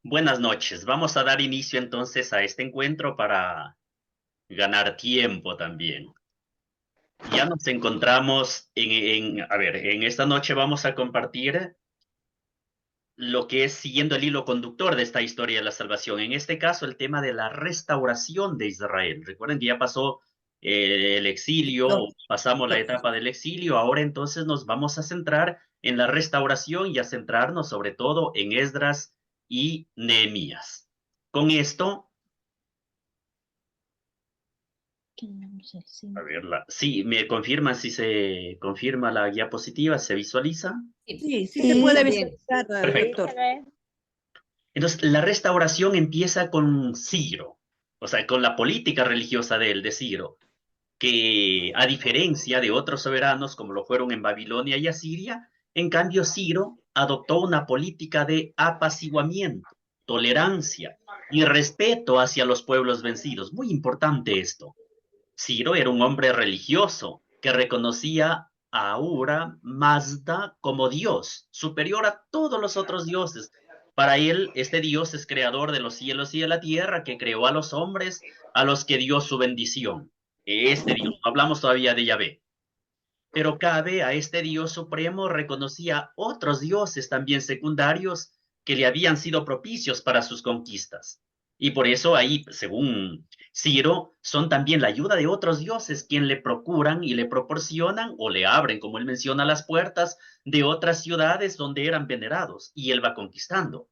Buenas noches. Vamos a dar inicio entonces a este encuentro para ganar tiempo también. Ya nos encontramos en esta noche vamos a compartir lo que es siguiendo el hilo conductor de esta historia de la salvación. En este caso, el tema de la restauración de Israel. Recuerden que ya pasó el exilio, pasamos la etapa del exilio, ahora entonces nos vamos a centrar en la restauración y a centrarnos sobre todo en Esdras y Nehemías. Con esto, a verla. Sí, me confirman si se confirma la diapositiva, se visualiza. Sí, sí se puede bien. visualizar, Perfecto. doctor. Entonces, la restauración empieza con Ciro, o sea, con la política religiosa de Ciro, que a diferencia de otros soberanos como lo fueron en Babilonia y Asiria, en cambio Ciro adoptó una política de apaciguamiento, tolerancia y respeto hacia los pueblos vencidos. Muy importante esto. Ciro era un hombre religioso que reconocía a Ahura Mazda como Dios, superior a todos los otros dioses. Para él, este Dios es creador de los cielos y de la tierra, que creó a los hombres, a los que dio su bendición. Este Dios, no hablamos todavía de Yahvé. Pero cabe a este Dios supremo reconocía otros dioses también secundarios que le habían sido propicios para sus conquistas. Y por eso ahí, según Ciro, son también la ayuda de otros dioses quien le procuran y le proporcionan o le abren, como él menciona, las puertas de otras ciudades donde eran venerados y él va conquistando.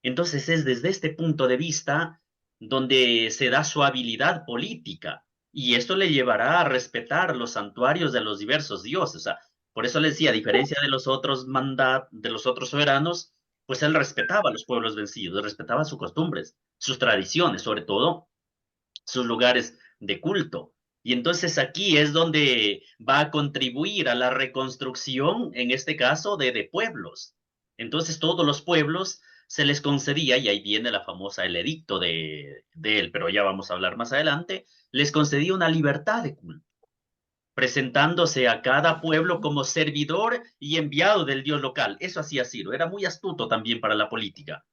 Entonces es desde este punto de vista donde se da su habilidad política y esto le llevará a respetar los santuarios de los diversos dioses. O sea, por eso le decía, a diferencia de los otros de los otros soberanos, pues él respetaba a los pueblos vencidos, respetaba sus costumbres, sus tradiciones, sobre todo sus lugares de culto. Y entonces aquí es donde va a contribuir a la reconstrucción, en este caso, de pueblos. Entonces todos los pueblos se les concedía, y ahí viene la famosa el edicto de él, pero ya vamos a hablar más adelante, les concedía una libertad de culto, presentándose a cada pueblo como servidor y enviado del dios local. Eso hacía Ciro, era muy astuto también para la política.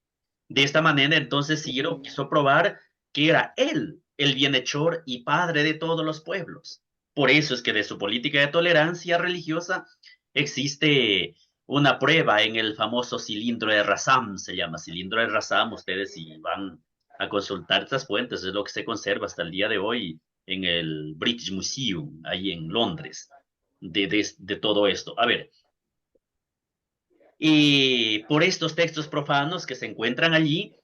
De esta manera, entonces, Ciro quiso probar que era él el bienhechor y padre de todos los pueblos. Por eso es que de su política de tolerancia religiosa existe una prueba en el famoso cilindro de Razam, se llama cilindro de Razam. Ustedes si van a consultar estas fuentes, es lo que se conserva hasta el día de hoy en el British Museum, ahí en Londres, de todo esto. A ver, y por estos textos profanos que se encuentran allí,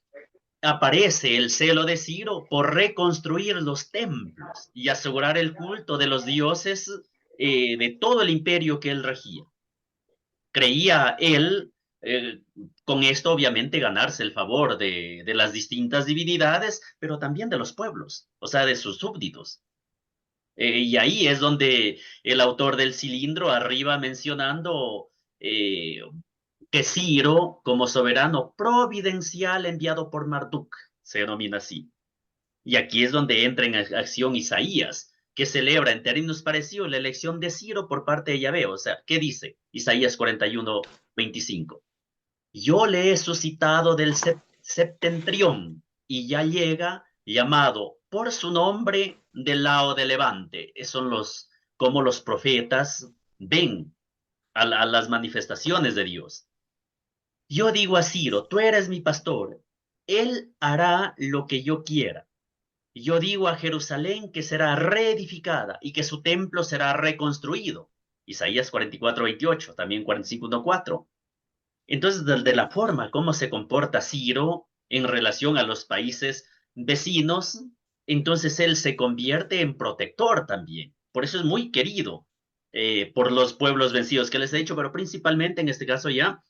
aparece el celo de Ciro por reconstruir los templos y asegurar el culto de los dioses de todo el imperio que él regía. Creía él, eh, con esto obviamente ganarse el favor de las distintas divinidades, pero también de los pueblos, o sea, de sus súbditos. Y ahí es donde el autor del cilindro arriba mencionando eh, que Ciro, como soberano providencial enviado por Marduk, se denomina así. Y aquí es donde entra en acción Isaías, que celebra en términos parecidos la elección de Ciro por parte de Yahvé. O sea, ¿qué dice Isaías 41:25? Yo le he suscitado del septentrión y ya llega llamado por su nombre del lado de Levante. Esos son como los profetas ven a las manifestaciones de Dios. Yo digo a Ciro, tú eres mi pastor, él hará lo que yo quiera. Yo digo a Jerusalén que será reedificada y que su templo será reconstruido. Isaías 44:28, también 45:1-4. Entonces, de la forma como se comporta Ciro en relación a los países vecinos, entonces él se convierte en protector también. Por eso es muy querido por los pueblos vencidos que les he dicho, pero principalmente en este caso ya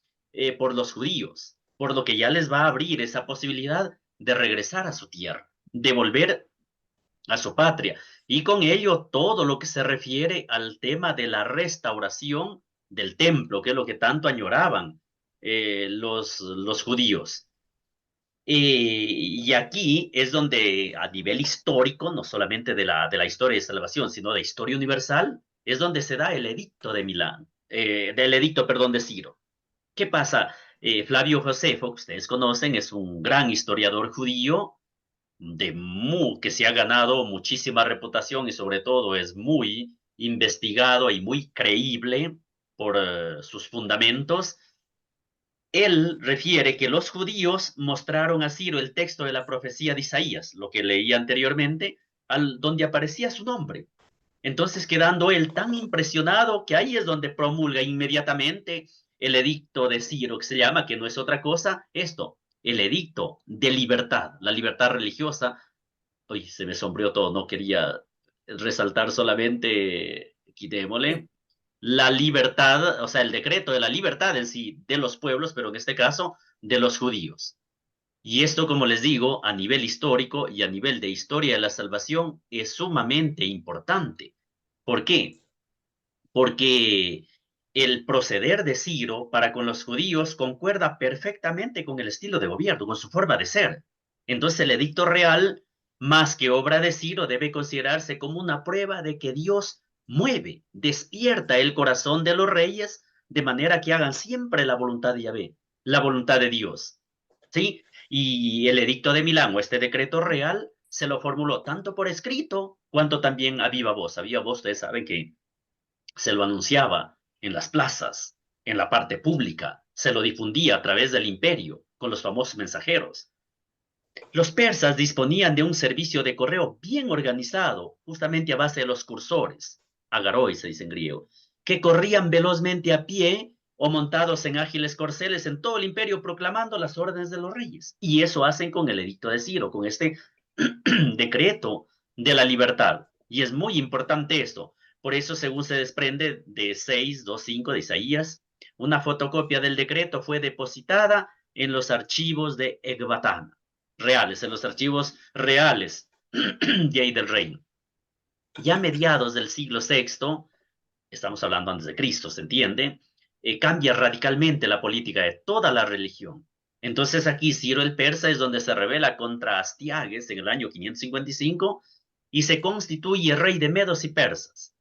por los judíos, por lo que ya les va a abrir esa posibilidad de regresar a su tierra, de volver a su patria. Y con ello todo lo que se refiere al tema de la restauración del templo, que es lo que tanto añoraban los judíos. Y aquí es donde a nivel histórico, no solamente de la historia de salvación, sino de historia universal, es donde se da el edicto de Milán, del edicto, perdón, de Ciro. ¿Qué pasa? Flavio Josefo, que ustedes conocen, es un gran historiador judío que se ha ganado muchísima reputación y sobre todo es muy investigado y muy creíble por sus fundamentos. Él refiere que los judíos mostraron a Ciro el texto de la profecía de Isaías, lo que leí anteriormente, donde aparecía su nombre. Entonces, quedando él tan impresionado que ahí es donde promulga inmediatamente el edicto de Ciro, que se llama, que no es otra cosa, esto, el edicto de libertad, la libertad religiosa. Uy, se me sombreó todo, no quería resaltar solamente, quitémosle, la libertad, o sea, el decreto de la libertad en sí de los pueblos, pero en este caso de los judíos. Y esto, como les digo, a nivel histórico y a nivel de historia de la salvación es sumamente importante. ¿Por qué? Porque el proceder de Ciro para con los judíos concuerda perfectamente con el estilo de gobierno, con su forma de ser. Entonces el edicto real, más que obra de Ciro, debe considerarse como una prueba de que Dios mueve, despierta el corazón de los reyes de manera que hagan siempre la voluntad de Yahvé, la voluntad de Dios. ¿Sí? Y el edicto de Milán o este decreto real se lo formuló tanto por escrito cuanto también a viva voz. A viva voz, ustedes saben que se lo anunciaba en las plazas, en la parte pública, se lo difundía a través del imperio con los famosos mensajeros. Los persas disponían de un servicio de correo bien organizado, justamente a base de los cursores, agaroi se dice en griego, que corrían velozmente a pie o montados en ágiles corceles en todo el imperio proclamando las órdenes de los reyes. Y eso hacen con el edicto de Ciro, con este decreto de la libertad. Y es muy importante esto. Por eso, según se desprende de 6.2.5 de Isaías, una fotocopia del decreto fue depositada en los archivos de Ecbatana, reales, en los archivos reales de ahí del reino. Ya a mediados del siglo VI, estamos hablando antes de Cristo, ¿se entiende? Cambia radicalmente la política de toda la religión. Entonces aquí Ciro el Persa es donde se rebela contra Astiages en el año 555 y se constituye rey de Medos y Persas.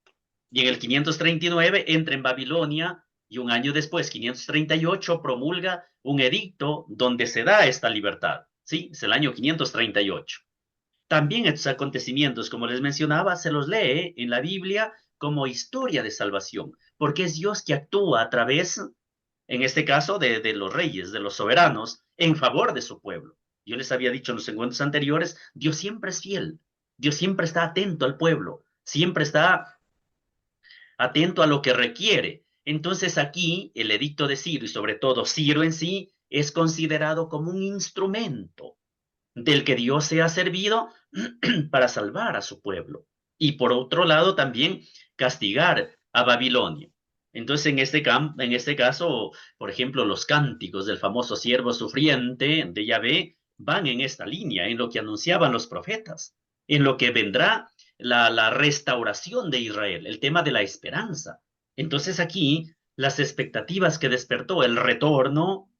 Y en el 539 entra en Babilonia y un año después, 538, promulga un edicto donde se da esta libertad. Sí, es el año 538. También estos acontecimientos, como les mencionaba, se los lee en la Biblia como historia de salvación, porque es Dios que actúa a través, en este caso, de los reyes, de los soberanos, en favor de su pueblo. Yo les había dicho en los encuentros anteriores, Dios siempre es fiel, Dios siempre está atento al pueblo, siempre está atento a lo que requiere. Entonces aquí el edicto de Ciro y sobre todo Ciro en sí es considerado como un instrumento del que Dios se ha servido para salvar a su pueblo. Y por otro lado también castigar a Babilonia. Entonces en este caso, por ejemplo, los cánticos del famoso siervo sufriente de Yahvé van en esta línea, en lo que anunciaban los profetas, en lo que vendrá la restauración de Israel, el tema de la esperanza. Entonces aquí las expectativas que despertó el retorno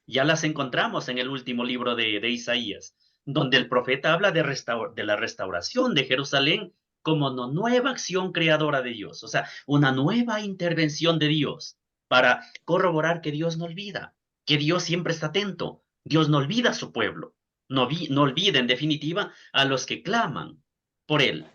ya las encontramos en el último libro de Isaías, donde el profeta habla de la restauración de Jerusalén como una nueva acción creadora de Dios, o sea, una nueva intervención de Dios para corroborar que Dios no olvida, que Dios siempre está atento, Dios no olvida a su pueblo, no olvida en definitiva a los que claman por él.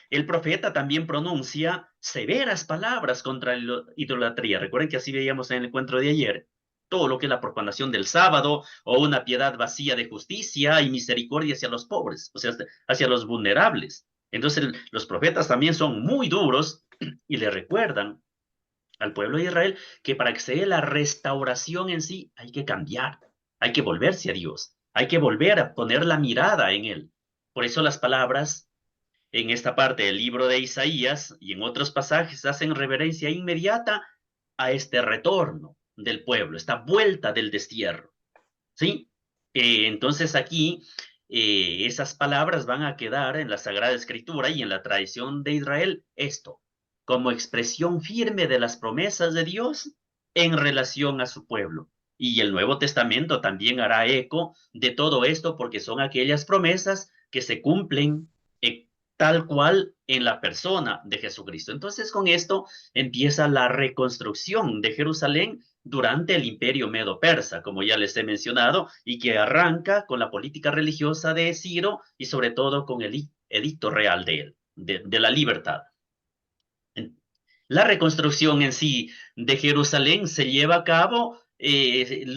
El profeta también pronuncia severas palabras contra la idolatría. Recuerden que así veíamos en el encuentro de ayer todo lo que es la profanación del sábado o una piedad vacía de justicia y misericordia hacia los pobres, o sea, hacia los vulnerables. Entonces los profetas también son muy duros y le recuerdan al pueblo de Israel que para que se dé la restauración en sí hay que cambiar, hay que volverse a Dios, hay que volver a poner la mirada en Él. Por eso las palabras en esta parte del libro de Isaías y en otros pasajes hacen reverencia inmediata a este retorno del pueblo, esta vuelta del destierro, ¿sí? Entonces aquí esas palabras van a quedar en la Sagrada Escritura y en la tradición de Israel, esto, como expresión firme de las promesas de Dios en relación a su pueblo. Y el Nuevo Testamento también hará eco de todo esto porque son aquellas promesas que se cumplen tal cual en la persona de Jesucristo. Entonces con esto empieza la reconstrucción de Jerusalén durante el imperio medo-persa, como ya les he mencionado, y que arranca con la política religiosa de Ciro y sobre todo con el edicto real de él, de la libertad. La reconstrucción en sí de Jerusalén se lleva a cabo,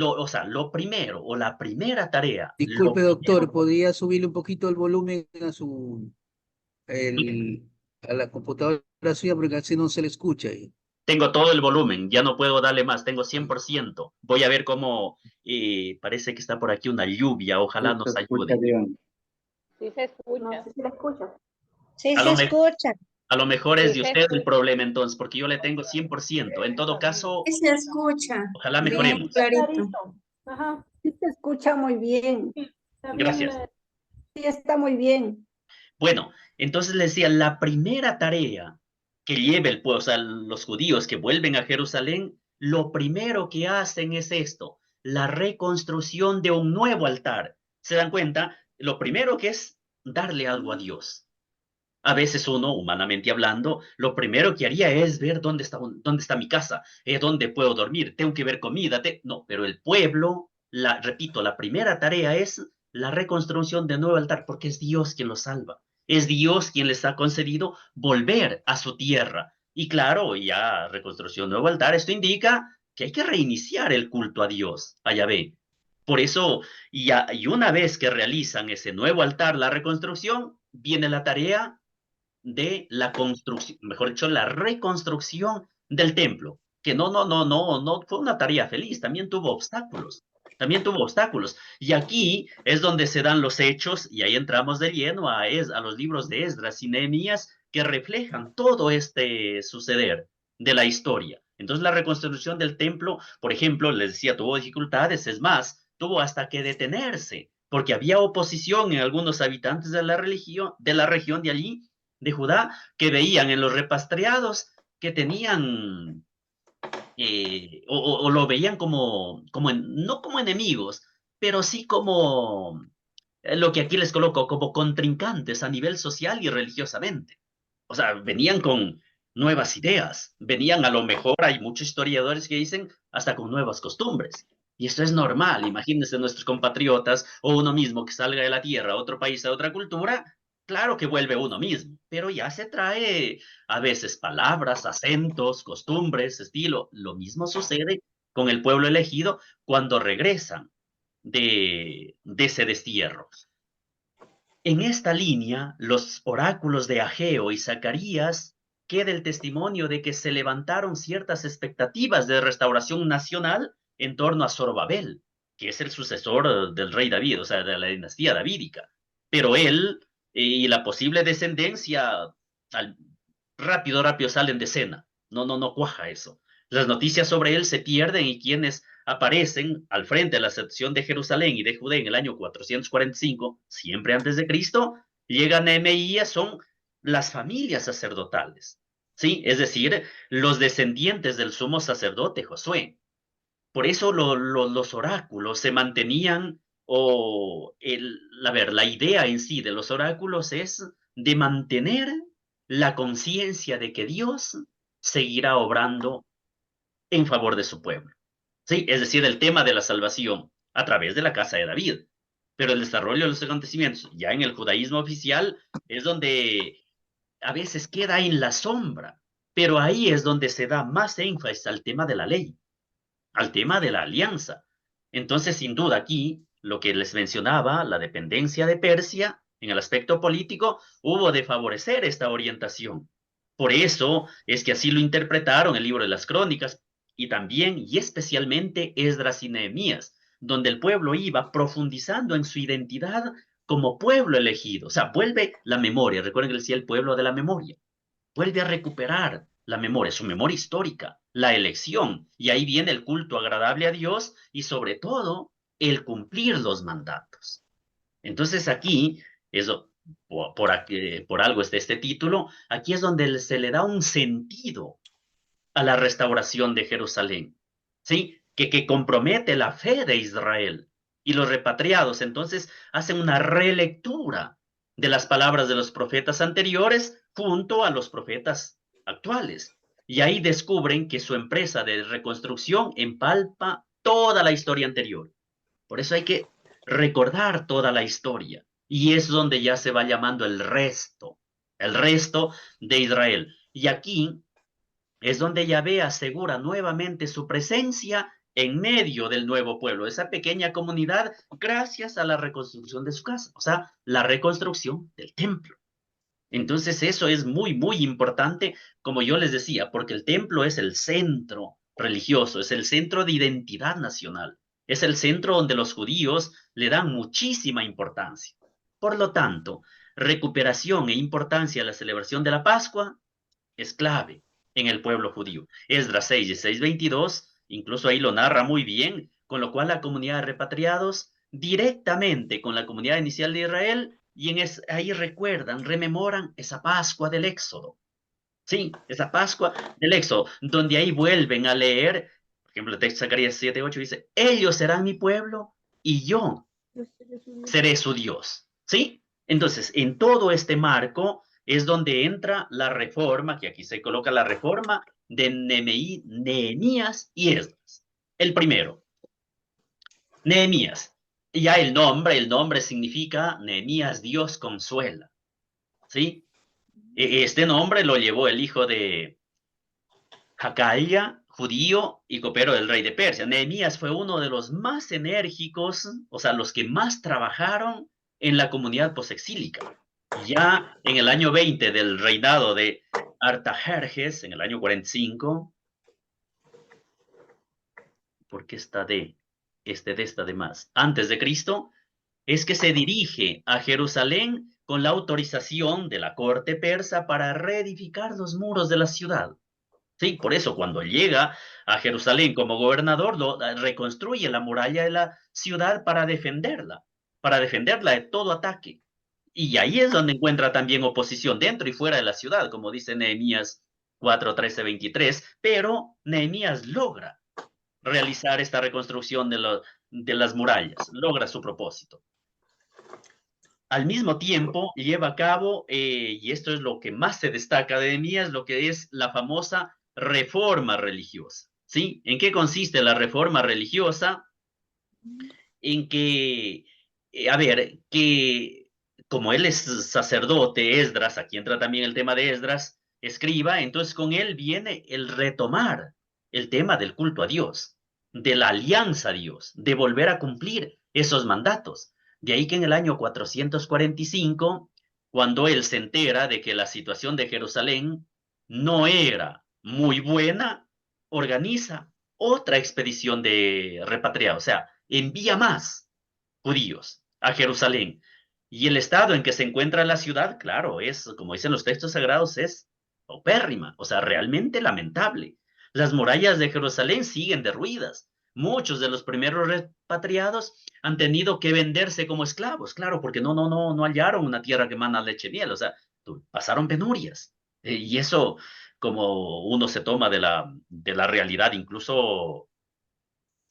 o sea, lo primero, o la primera tarea, lo Disculpe, primero, doctor, ¿podría subirle un poquito el volumen a la computadora suya porque así no se le escucha? tengo todo el volumen, ya no puedo darle más, tengo 100%. Voy a ver cómo, parece que está por aquí una lluvia, ojalá Sí, se nos escucha ayude. bien. Sí se escucha. No sé si la escucha. Sí, A se lo, escucha. a lo mejor es Sí de se usted el escucha. problema entonces, porque yo le tengo 100%. En todo caso, Sí se escucha, ojalá bien mejoremos. clarito. Ajá. Sí se escucha muy bien. Sí, está bien. Gracias. Sí está muy bien. Bueno, entonces le decía, la primera tarea que lleva el pueblo, o sea, los judíos que vuelven a Jerusalén, lo primero que hacen es esto, la reconstrucción de un nuevo altar. ¿Se dan cuenta? Lo primero que es darle algo a Dios. A veces uno, humanamente hablando, lo primero que haría es ver dónde está mi casa, dónde puedo dormir, tengo que ver comida. No, pero el pueblo, repito, la primera tarea es la reconstrucción de nuevo altar, porque es Dios quien los salva. Es Dios quien les ha concedido volver a su tierra. Y claro, ya reconstrucción, nuevo altar, esto indica que hay que reiniciar el culto a Dios, a Yahvé. Por eso, y una vez que realizan ese nuevo altar, la reconstrucción, viene la tarea de la construcción, mejor dicho, la reconstrucción del templo, que no fue una tarea feliz, también tuvo obstáculos, también tuvo obstáculos. Y aquí es donde se dan los hechos, y ahí entramos de lleno a los libros de Esdras y Nehemías, que reflejan todo este suceder de la historia. Entonces la reconstrucción del templo, por ejemplo, les decía, tuvo dificultades, es más, tuvo hasta que detenerse, porque había oposición en algunos habitantes de la región de allí, de Judá, que veían en los repatriados que tenían, o lo veían no como enemigos, pero sí como lo que aquí les coloco, como contrincantes a nivel social y religiosamente. O sea, venían con nuevas ideas, venían a lo mejor, hay muchos historiadores que dicen, hasta con nuevas costumbres. Y esto es normal, imagínense nuestros compatriotas o uno mismo que salga de la tierra a otro país, a otra cultura, claro que vuelve uno mismo, pero ya se trae a veces palabras, acentos, costumbres, estilo. Lo mismo sucede con el pueblo elegido cuando regresan de ese destierro. En esta línea, los oráculos de Ageo y Zacarías queda el testimonio de que se levantaron ciertas expectativas de restauración nacional en torno a Zorobabel, que es el sucesor del rey David, o sea, de la dinastía davídica. Pero él y la posible descendencia al- rápido salen de escena. No cuaja eso. Las noticias sobre él se pierden y quienes aparecen al frente de la sección de Jerusalén y de Judea en el año 445, siempre antes de Cristo, llegan a Nehemías, son las familias sacerdotales, ¿sí? Es decir, los descendientes del sumo sacerdote Josué. Por eso los oráculos se mantenían, a ver, la idea en sí de los oráculos es de mantener la conciencia de que Dios seguirá obrando en favor de su pueblo. Sí, es decir, el tema de la salvación a través de la casa de David. Pero el desarrollo de los acontecimientos ya en el judaísmo oficial es donde a veces queda en la sombra, pero ahí es donde se da más énfasis al tema de la ley, al tema de la alianza. Entonces, sin duda, aquí lo que les mencionaba, la dependencia de Persia en el aspecto político, hubo de favorecer esta orientación. Por eso es que así lo interpretaron el libro de las crónicas y también y especialmente Esdras y Nehemías, donde el pueblo iba profundizando en su identidad como pueblo elegido. O sea, vuelve la memoria. Recuerden que decía el pueblo de la memoria, vuelve a recuperar la memoria, su memoria histórica, la elección, y ahí viene el culto agradable a Dios y sobre todo el cumplir los mandatos. Entonces aquí, eso, por algo está este título, aquí es donde se le da un sentido a la restauración de Jerusalén, ¿sí? Que compromete la fe de Israel. Y los repatriados entonces hacen una relectura de las palabras de los profetas anteriores junto a los profetas actuales. Y ahí descubren que su empresa de reconstrucción empalpa toda la historia anterior. Por eso hay que recordar toda la historia. Y es donde ya se va llamando el resto de Israel. Y aquí es donde Yahvé asegura nuevamente su presencia en medio del nuevo pueblo, esa pequeña comunidad, gracias a la reconstrucción de su casa, o sea, la reconstrucción del templo. Entonces eso es muy, muy importante, como yo les decía, porque el templo es el centro religioso, es el centro de identidad nacional, es el centro donde los judíos le dan muchísima importancia. Por lo tanto, recuperación e importancia a la celebración de la Pascua es clave en el pueblo judío. Esdras 6 y 6:22, incluso ahí lo narra muy bien, con lo cual la comunidad de repatriados directamente con la comunidad inicial de Israel y ahí recuerdan, rememoran esa Pascua del Éxodo. Sí, esa Pascua del Éxodo, donde ahí vuelven a leer, por ejemplo, el texto de Zacarías 7:8 dice, ellos serán mi pueblo y yo seré su Dios. ¿Sí? Entonces, en todo este marco es donde entra la reforma, que aquí se coloca la reforma de Nehemías y Esdras. El primero, Nehemías. Ya el nombre significa Nehemías, Dios consuela. ¿Sí? Este nombre lo llevó el hijo de Hacaía, judío y copero del rey de Persia. Nehemías fue uno de los más enérgicos, o sea, los que más trabajaron en la comunidad posexílica. Ya en el año 20 del reinado de Artajerjes, en el año 45, ¿por qué está de esta de más? Antes de Cristo, es que se dirige a Jerusalén con la autorización de la corte persa para reedificar los muros de la ciudad. Sí, por eso cuando llega a Jerusalén como gobernador, reconstruye la muralla de la ciudad para defenderla de todo ataque. Y ahí es donde encuentra también oposición dentro y fuera de la ciudad, como dice Nehemías 4:13-23, pero Nehemías logra realizar esta reconstrucción de las murallas, logra su propósito. Al mismo tiempo, lleva a cabo, y esto es lo que más se destaca de Nehemías, lo que es la famosa reforma religiosa. ¿Sí? ¿En qué consiste la reforma religiosa? En que, a ver, que como él es sacerdote, Esdras, aquí entra también el tema de Esdras, escriba, entonces con él viene el retomar el tema del culto a Dios, de la alianza a Dios, de volver a cumplir esos mandatos. De ahí que en el año 445, cuando él se entera de que la situación de Jerusalén no era muy buena, organiza otra expedición de repatriados, o sea, envía más judíos a Jerusalén. Y el estado en que se encuentra la ciudad, claro, es, como dicen los textos sagrados, es paupérrima, o sea, realmente lamentable. Las murallas de Jerusalén siguen derruidas. Muchos de los primeros repatriados han tenido que venderse como esclavos, claro, porque no hallaron una tierra que mana leche y miel, o sea, pasaron penurias. Y eso, como uno se toma de la realidad, incluso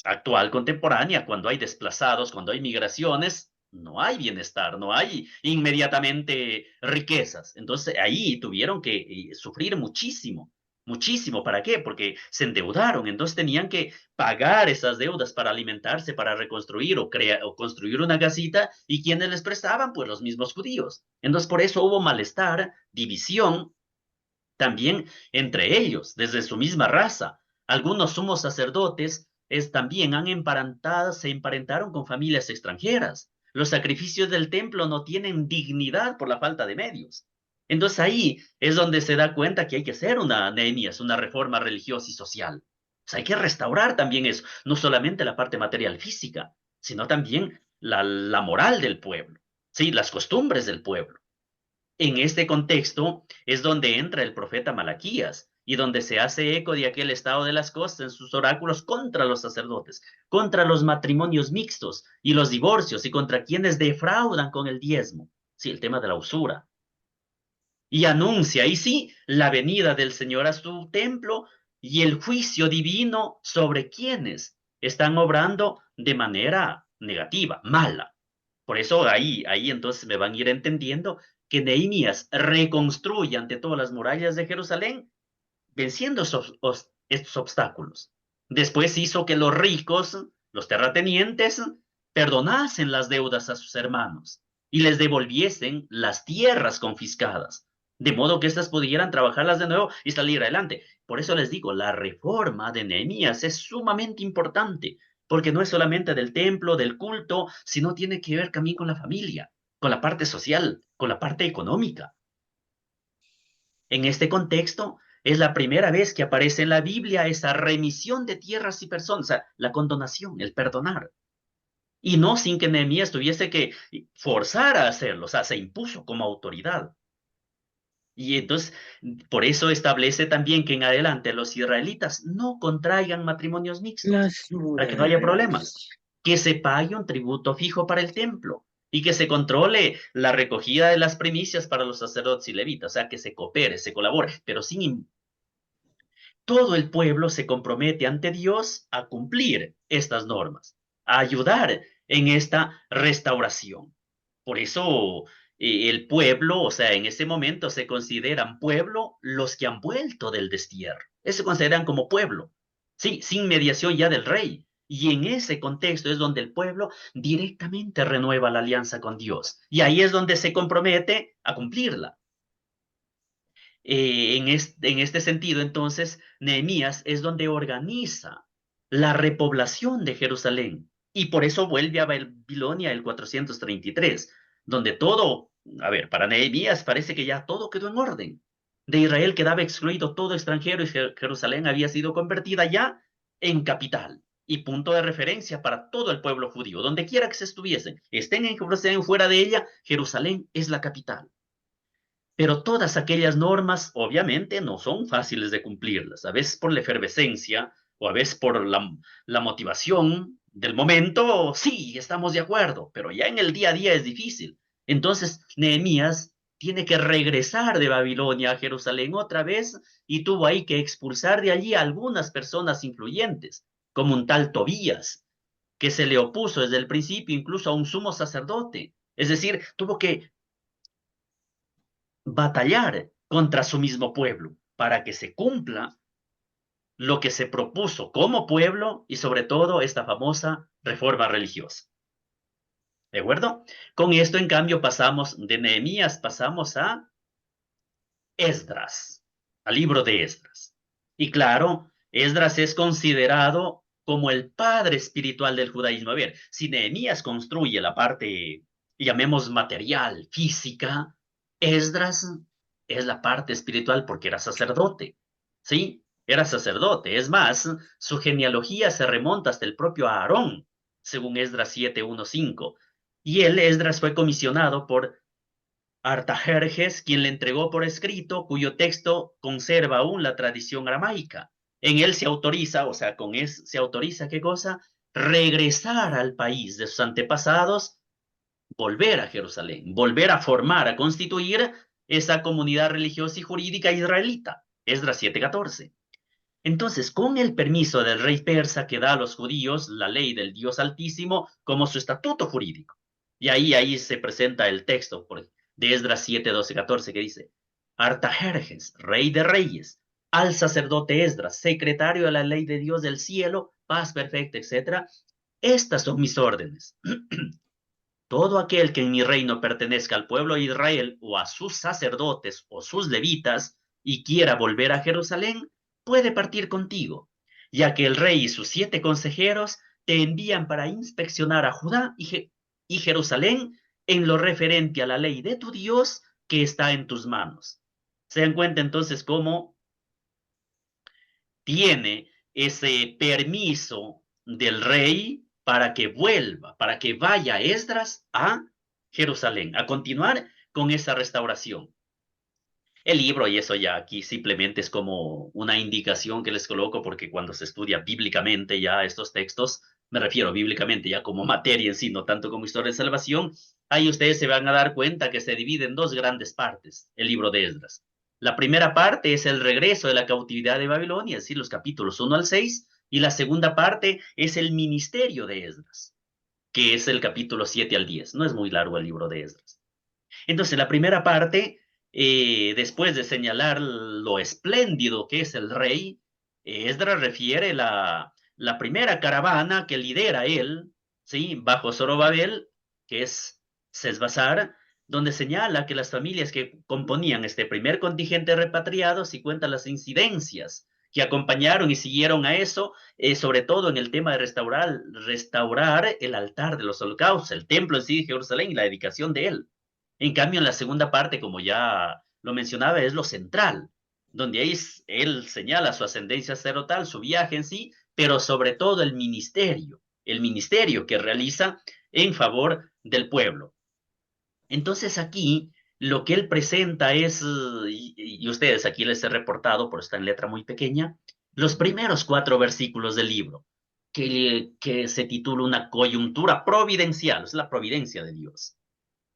actual, contemporánea, cuando hay desplazados, cuando hay migraciones, no hay bienestar, no hay inmediatamente riquezas. Entonces ahí tuvieron que sufrir muchísimo, muchísimo. ¿Para qué? Porque se endeudaron, entonces tenían que pagar esas deudas para alimentarse, para reconstruir o construir una casita, y quienes les prestaban, pues los mismos judíos. Entonces por eso hubo malestar, división también entre ellos, desde su misma raza. Algunos sumos sacerdotes también se emparentaron con familias extranjeras. Los sacrificios del templo no tienen dignidad por la falta de medios. Entonces ahí es donde se da cuenta que hay que hacer una Nehemías, una reforma religiosa y social. O sea, hay que restaurar también eso, no solamente la parte material física, sino también la moral del pueblo, ¿sí? Las costumbres del pueblo. En este contexto es donde entra el profeta Malaquías y donde se hace eco de aquel estado de las cosas en sus oráculos contra los sacerdotes, contra los matrimonios mixtos y los divorcios y contra quienes defraudan con el diezmo. Sí, el tema de la usura. Y anuncia, y sí, la venida del Señor a su templo y el juicio divino sobre quienes están obrando de manera negativa, mala. Por eso ahí entonces me van a ir entendiendo que Nehemías reconstruye ante todas las murallas de Jerusalén venciendo estos obstáculos. Después hizo que los ricos, los terratenientes, perdonasen las deudas a sus hermanos y les devolviesen las tierras confiscadas, de modo que éstas pudieran trabajarlas de nuevo y salir adelante. Por eso les digo, la reforma de Nehemías es sumamente importante, porque no es solamente del templo, del culto, sino tiene que ver también con la familia, con la parte social, con la parte económica. En este contexto, es la primera vez que aparece en la Biblia esa remisión de tierras y personas, o sea, la condonación, el perdonar. Y no sin que Nehemías tuviese que forzar a hacerlo, o sea, se impuso como autoridad. Y entonces, por eso establece también que en adelante los israelitas no contraigan matrimonios mixtos, para que no haya problemas, que se pague un tributo fijo para el templo y que se controle la recogida de las primicias para los sacerdotes y levitas, o sea, que se coopere, se colabore, pero sin todo el pueblo se compromete ante Dios a cumplir estas normas, a ayudar en esta restauración. Por eso el pueblo, o sea, en ese momento se consideran pueblo los que han vuelto del destierro. Eso se consideran como pueblo, sí, sin mediación ya del rey. Y en ese contexto es donde el pueblo directamente renueva la alianza con Dios. Y ahí es donde se compromete a cumplirla. En este sentido, entonces, Nehemías es donde organiza la repoblación de Jerusalén y por eso vuelve a Babilonia el 433, donde todo, a ver, para Nehemías parece que ya todo quedó en orden. De Israel quedaba excluido todo extranjero y Jerusalén había sido convertida ya en capital y punto de referencia para todo el pueblo judío, donde quiera que se estuviesen, estén en Jerusalén o fuera de ella, Jerusalén es la capital. Pero todas aquellas normas, obviamente, no son fáciles de cumplirlas. A veces por la efervescencia o a veces por la motivación del momento, sí, estamos de acuerdo, pero ya en el día a día es difícil. Entonces, Nehemías tiene que regresar de Babilonia a Jerusalén otra vez y tuvo ahí que expulsar de allí a algunas personas influyentes, como un tal Tobías, que se le opuso desde el principio incluso a un sumo sacerdote. Es decir, tuvo que batallar contra su mismo pueblo para que se cumpla lo que se propuso como pueblo y sobre todo esta famosa reforma religiosa. ¿De acuerdo? Con esto, en cambio, pasamos de Nehemías, pasamos a Esdras, al libro de Esdras. Y claro, Esdras es considerado como el padre espiritual del judaísmo. A ver, si Nehemías construye la parte, llamemos material, física, Esdras es la parte espiritual porque era sacerdote, ¿sí? Era sacerdote. Es más, su genealogía se remonta hasta el propio Aarón, según Esdras 7:1-5. Y él, Esdras, fue comisionado por Artajerjes, quien le entregó por escrito, cuyo texto conserva aún la tradición aramaica. En él se autoriza, o sea, se autoriza, ¿qué cosa? Regresar al país de sus antepasados, volver a Jerusalén, volver a formar, a constituir esa comunidad religiosa y jurídica israelita. Esdras 7:14. Entonces, con el permiso del rey persa que da a los judíos la ley del Dios Altísimo como su estatuto jurídico. Y ahí se presenta el texto de Esdras 7:12-14 que dice, Artajerjes, rey de reyes, al sacerdote Esdras, secretario de la ley de Dios del cielo, paz perfecta, etc. Estas son mis órdenes. Todo aquel que en mi reino pertenezca al pueblo de Israel o a sus sacerdotes o sus levitas y quiera volver a Jerusalén, puede partir contigo, ya que el rey y sus 7 consejeros te envían para inspeccionar a Judá y Jerusalén en lo referente a la ley de tu Dios que está en tus manos. Se dan cuenta entonces cómo tiene ese permiso del rey para que vuelva, para que vaya Esdras a Jerusalén, a continuar con esa restauración. El libro, y eso ya aquí simplemente es como una indicación que les coloco, porque cuando se estudia bíblicamente ya estos textos, me refiero bíblicamente ya como materia en sí, no tanto como historia de salvación, ahí ustedes se van a dar cuenta que se divide en 2 grandes partes, el libro de Esdras. La primera parte es el regreso de la cautividad de Babilonia, es decir, los capítulos 1 al 6, y la segunda parte es el ministerio de Esdras, que es el capítulo 7 al 10. No es muy largo el libro de Esdras. Entonces, la primera parte después de señalar lo espléndido que es el rey, Esdras refiere la primera caravana que lidera él, ¿sí? Bajo Zorobabel, que es Sesbazar, donde señala que las familias que componían este primer contingente de repatriados y cuenta las incidencias que acompañaron y siguieron a eso, sobre todo en el tema de restaurar el altar de los holocaustos, el templo en sí de Jerusalén y la dedicación de él. En cambio, en la segunda parte, como ya lo mencionaba, es lo central, donde ahí él señala su ascendencia sacerdotal, su viaje en sí, pero sobre todo el ministerio que realiza en favor del pueblo. Entonces aquí lo que él presenta es, y ustedes aquí les he reportado, por está en letra muy pequeña, los primeros 4 versículos del libro, que se titula una coyuntura providencial, es la providencia de Dios.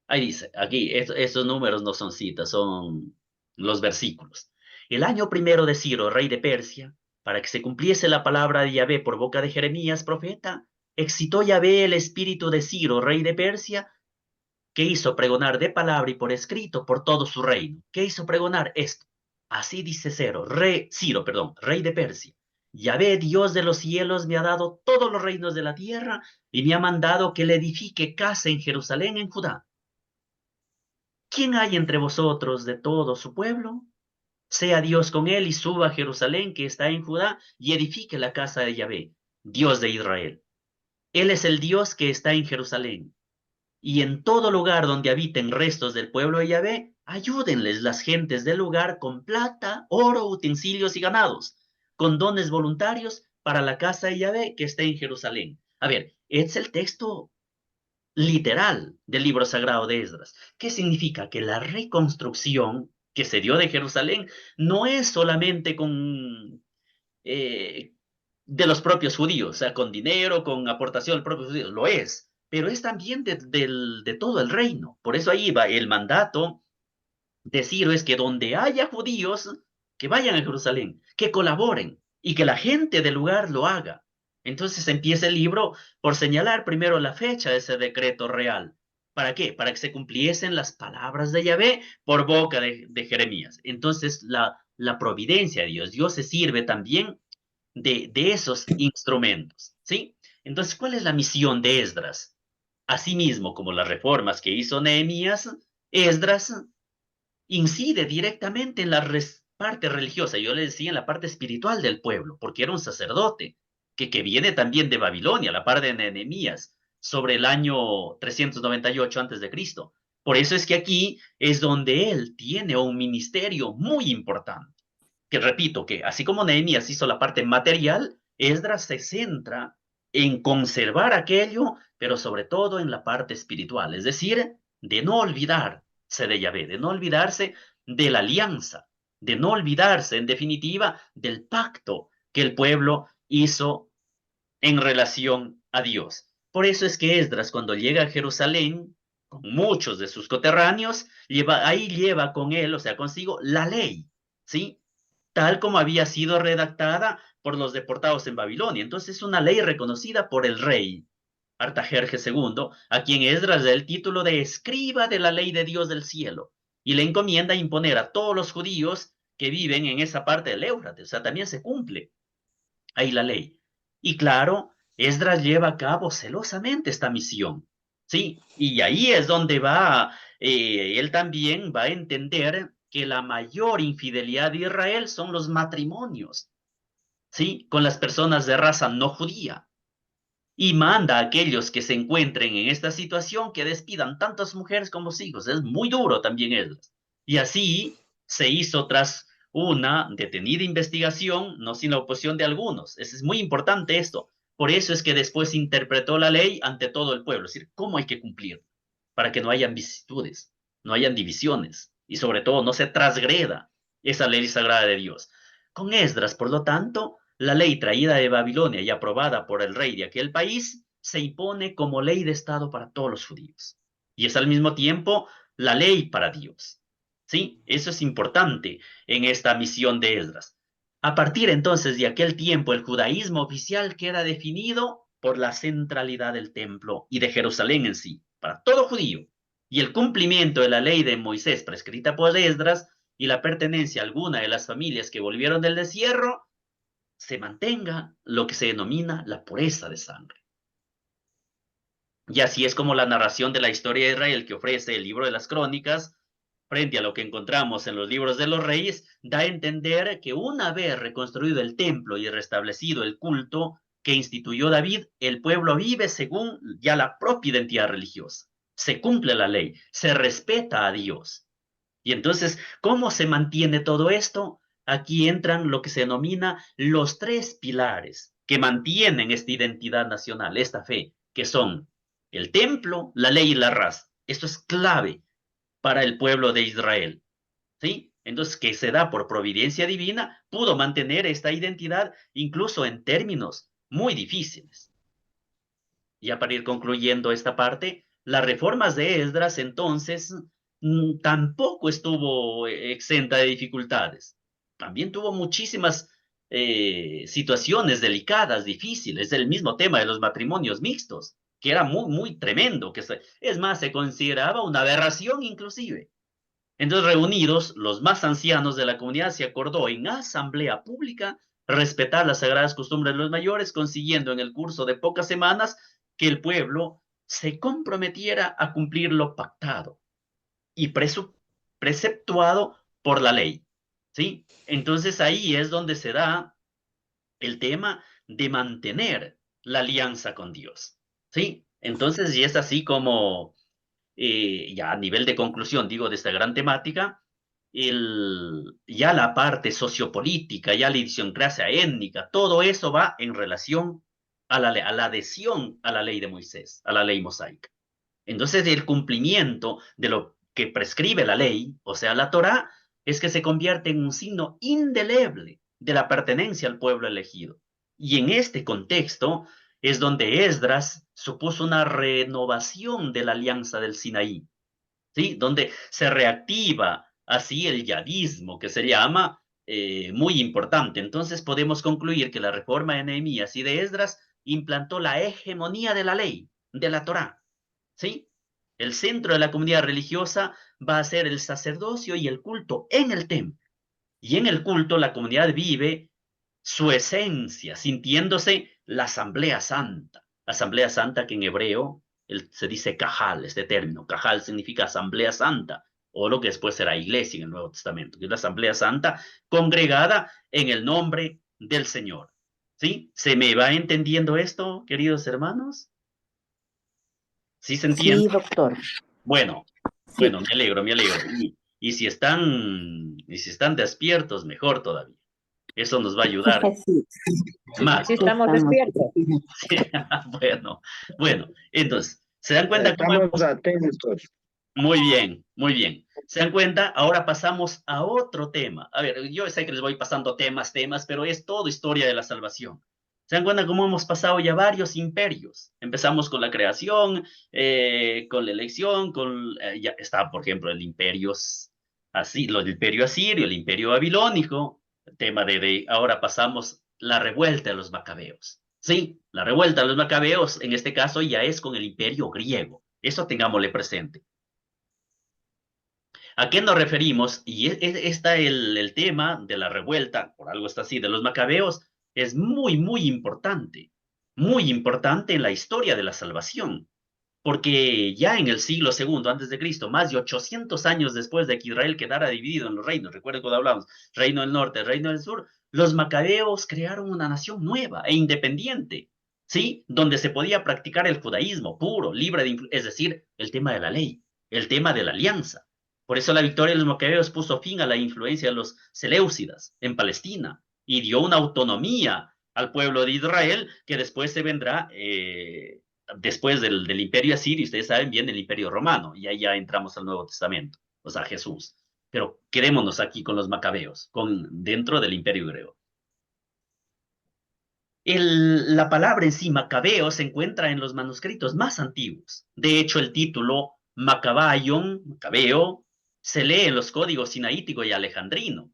Ahí dice, aquí, estos números no son citas, son los versículos. El año primero de Ciro, rey de Persia, para que se cumpliese la palabra de Yahvé por boca de Jeremías, profeta, excitó Yahvé el espíritu de Ciro, rey de Persia, que hizo pregonar de palabra y por escrito por todo su reino. ¿Qué hizo pregonar esto? Así dice Ciro, rey de Persia. Yahvé, Dios de los cielos, me ha dado todos los reinos de la tierra y me ha mandado que le edifique casa en Jerusalén, en Judá. ¿Quién hay entre vosotros de todo su pueblo? Sea Dios con él y suba a Jerusalén que está en Judá y edifique la casa de Yahvé, Dios de Israel. Él es el Dios que está en Jerusalén. Y en todo lugar donde habiten restos del pueblo de Yahvé, ayúdenles las gentes del lugar con plata, oro, utensilios y ganados, con dones voluntarios para la casa de Yahvé que está en Jerusalén. A ver, es el texto literal del libro sagrado de Esdras. ¿Qué significa? Que la reconstrucción que se dio de Jerusalén no es solamente eh, de los propios judíos, o sea, con dinero, con aportación de los propios judíos, lo es, pero es también de todo el reino. Por eso ahí va el mandato de Ciro, es que donde haya judíos, que vayan a Jerusalén, que colaboren y que la gente del lugar lo haga. Entonces empieza el libro por señalar primero la fecha de ese decreto real. ¿Para qué? Para que se cumpliesen las palabras de Yahvé por boca de Jeremías. Entonces la providencia de Dios, Dios se sirve también de esos instrumentos, ¿sí? Entonces, ¿cuál es la misión de Esdras? Asimismo, como las reformas que hizo Nehemías, Esdras incide directamente en la parte religiosa, yo le decía en la parte espiritual del pueblo, porque era un sacerdote que viene también de Babilonia, la parte de Nehemías, sobre el año 398 antes de Cristo. Por eso es que aquí es donde él tiene un ministerio muy importante. Que repito, que así como Nehemías hizo la parte material, Esdras se centra en conservar aquello, pero sobre todo en la parte espiritual, es decir, de no olvidarse de Yahvé, de no olvidarse de la alianza, de no olvidarse, en definitiva, del pacto que el pueblo hizo en relación a Dios. Por eso es que Esdras, cuando llega a Jerusalén, con muchos de sus coterráneos, ahí lleva con él, o sea, consigo, la ley, ¿sí? Tal como había sido redactada por los deportados en Babilonia. Entonces es una ley reconocida por el rey Artajerjes II, a quien Esdras da el título de escriba de la ley de Dios del cielo, y le encomienda imponer a todos los judíos que viven en esa parte del Éufrates. O sea, también se cumple ahí la ley. Y claro, Esdras lleva a cabo celosamente esta misión, ¿sí? Y ahí es donde él también va a entender que la mayor infidelidad de Israel son los matrimonios, ¿sí? Con las personas de raza no judía. Y manda a aquellos que se encuentren en esta situación que despidan tantas mujeres como hijos. Es muy duro también Esdras. Y así se hizo tras una detenida investigación, no sin la oposición de algunos. Es muy importante esto. Por eso es que después interpretó la ley ante todo el pueblo, es decir, cómo hay que cumplir para que no hayan vicisitudes, no hayan divisiones y sobre todo no se transgreda esa ley sagrada de Dios. Con Esdras, por lo tanto, la ley traída de Babilonia y aprobada por el rey de aquel país se impone como ley de Estado para todos los judíos. Y es al mismo tiempo la ley para Dios. ¿Sí? Eso es importante en esta misión de Esdras. A partir entonces de aquel tiempo, el judaísmo oficial queda definido por la centralidad del templo y de Jerusalén en sí, para todo judío. y el cumplimiento de la ley de Moisés prescrita por Esdras y la pertenencia a alguna de las familias que volvieron del destierro, se mantenga lo que se denomina la pureza de sangre. Y así es como la narración de la historia de Israel que ofrece el libro de las Crónicas, frente a lo que encontramos en los libros de los reyes, da a entender que una vez reconstruido el templo y restablecido el culto que instituyó David, el pueblo vive según ya la propia identidad religiosa. Se cumple la ley, se respeta a Dios. Y entonces, ¿cómo se mantiene todo esto? Aquí entran lo que se denomina los tres pilares que mantienen esta identidad nacional, esta fe, que son el templo, la ley y la raza. Esto es clave para el pueblo de Israel, ¿sí? Entonces, que se da por providencia divina, pudo mantener esta identidad incluso en términos muy difíciles. Ya para ir concluyendo esta parte, las reformas de Esdras entonces tampoco estuvo exenta de dificultades. También tuvo muchísimas situaciones delicadas, difíciles, el mismo tema de los matrimonios mixtos, que era muy, muy tremendo, es más, se consideraba una aberración inclusive. Entonces, reunidos, los más ancianos de la comunidad se acordó en asamblea pública respetar las sagradas costumbres de los mayores, consiguiendo en el curso de pocas semanas que el pueblo se comprometiera a cumplir lo pactado y preceptuado por la ley, ¿sí? Entonces ahí es donde se da el tema de mantener la alianza con Dios, ¿sí? Entonces, y es así como ya a nivel de conclusión, digo, de esta gran temática, ya la parte sociopolítica, ya la idiosincrasia étnica, todo eso va en relación a la adhesión a la ley de Moisés, a la ley mosaica. Entonces, el cumplimiento de lo que prescribe la ley, o sea, la Torá, es que se convierte en un signo indeleble de la pertenencia al pueblo elegido. Y en este contexto es donde Esdras supuso una renovación de la alianza del Sinaí, ¿sí? Donde se reactiva así el yadismo, que se llama muy importante. Entonces podemos concluir que la reforma de Nehemías y de Esdras implantó la hegemonía de la ley, de la Torá, ¿sí? El centro de la comunidad religiosa va a ser el sacerdocio y el culto en el templo. Y en el culto la comunidad vive su esencia, sintiéndose la Asamblea Santa. Asamblea Santa que en hebreo se dice Cajal, este término. Cajal significa Asamblea Santa, o lo que después será iglesia en el Nuevo Testamento, que es la Asamblea Santa congregada en el nombre del Señor. ¿Sí? ¿Se me va entendiendo esto, queridos hermanos? ¿Sí se entiende? Sí, doctor. Bueno, Sí. bueno, me alegro, me alegro. Y si están despiertos, mejor todavía. Eso nos va a ayudar Sí, más. Sí, estamos despiertos. Bueno, bueno, entonces, ¿se dan cuenta cómo Estamos atentos. Muy bien, muy bien. ¿Se dan cuenta? Ahora pasamos a otro tema. A ver, yo sé que les voy pasando temas, pero es todo historia de la salvación. ¿Se dan cuenta cómo hemos pasado ya varios imperios? Empezamos con la creación, con la elección, ya está, por ejemplo, el imperio así, el imperio asirio, el imperio babilónico, el tema ahora pasamos la revuelta de los macabeos. Sí, la revuelta de los macabeos, en este caso ya es con el imperio griego. Eso tengámosle presente. ¿A qué nos referimos? Y está el tema de la revuelta, por algo está así, de los macabeos, es muy, muy importante en la historia de la salvación, porque ya en el siglo segundo antes de Cristo, más de 800 años después de que Israel quedara dividido en los reinos, recuerden cuando hablamos, reino del norte, reino del sur, los macabeos crearon una nación nueva e independiente, ¿sí? Donde se podía practicar el judaísmo puro, libre de es decir, el tema de la ley, el tema de la alianza. Por eso la victoria de los macabeos puso fin a la influencia de los seleucidas en Palestina y dio una autonomía al pueblo de Israel que después se vendrá, después del imperio asirio, ustedes saben bien, el imperio romano, y ahí ya entramos al Nuevo Testamento, o sea, Jesús. Pero quedémonos aquí con los macabeos, dentro del imperio griego. La palabra en sí, macabeo, se encuentra en los manuscritos más antiguos. De hecho, el título Macabaion, macabeo, se lee en los códigos sinaítico y alejandrino.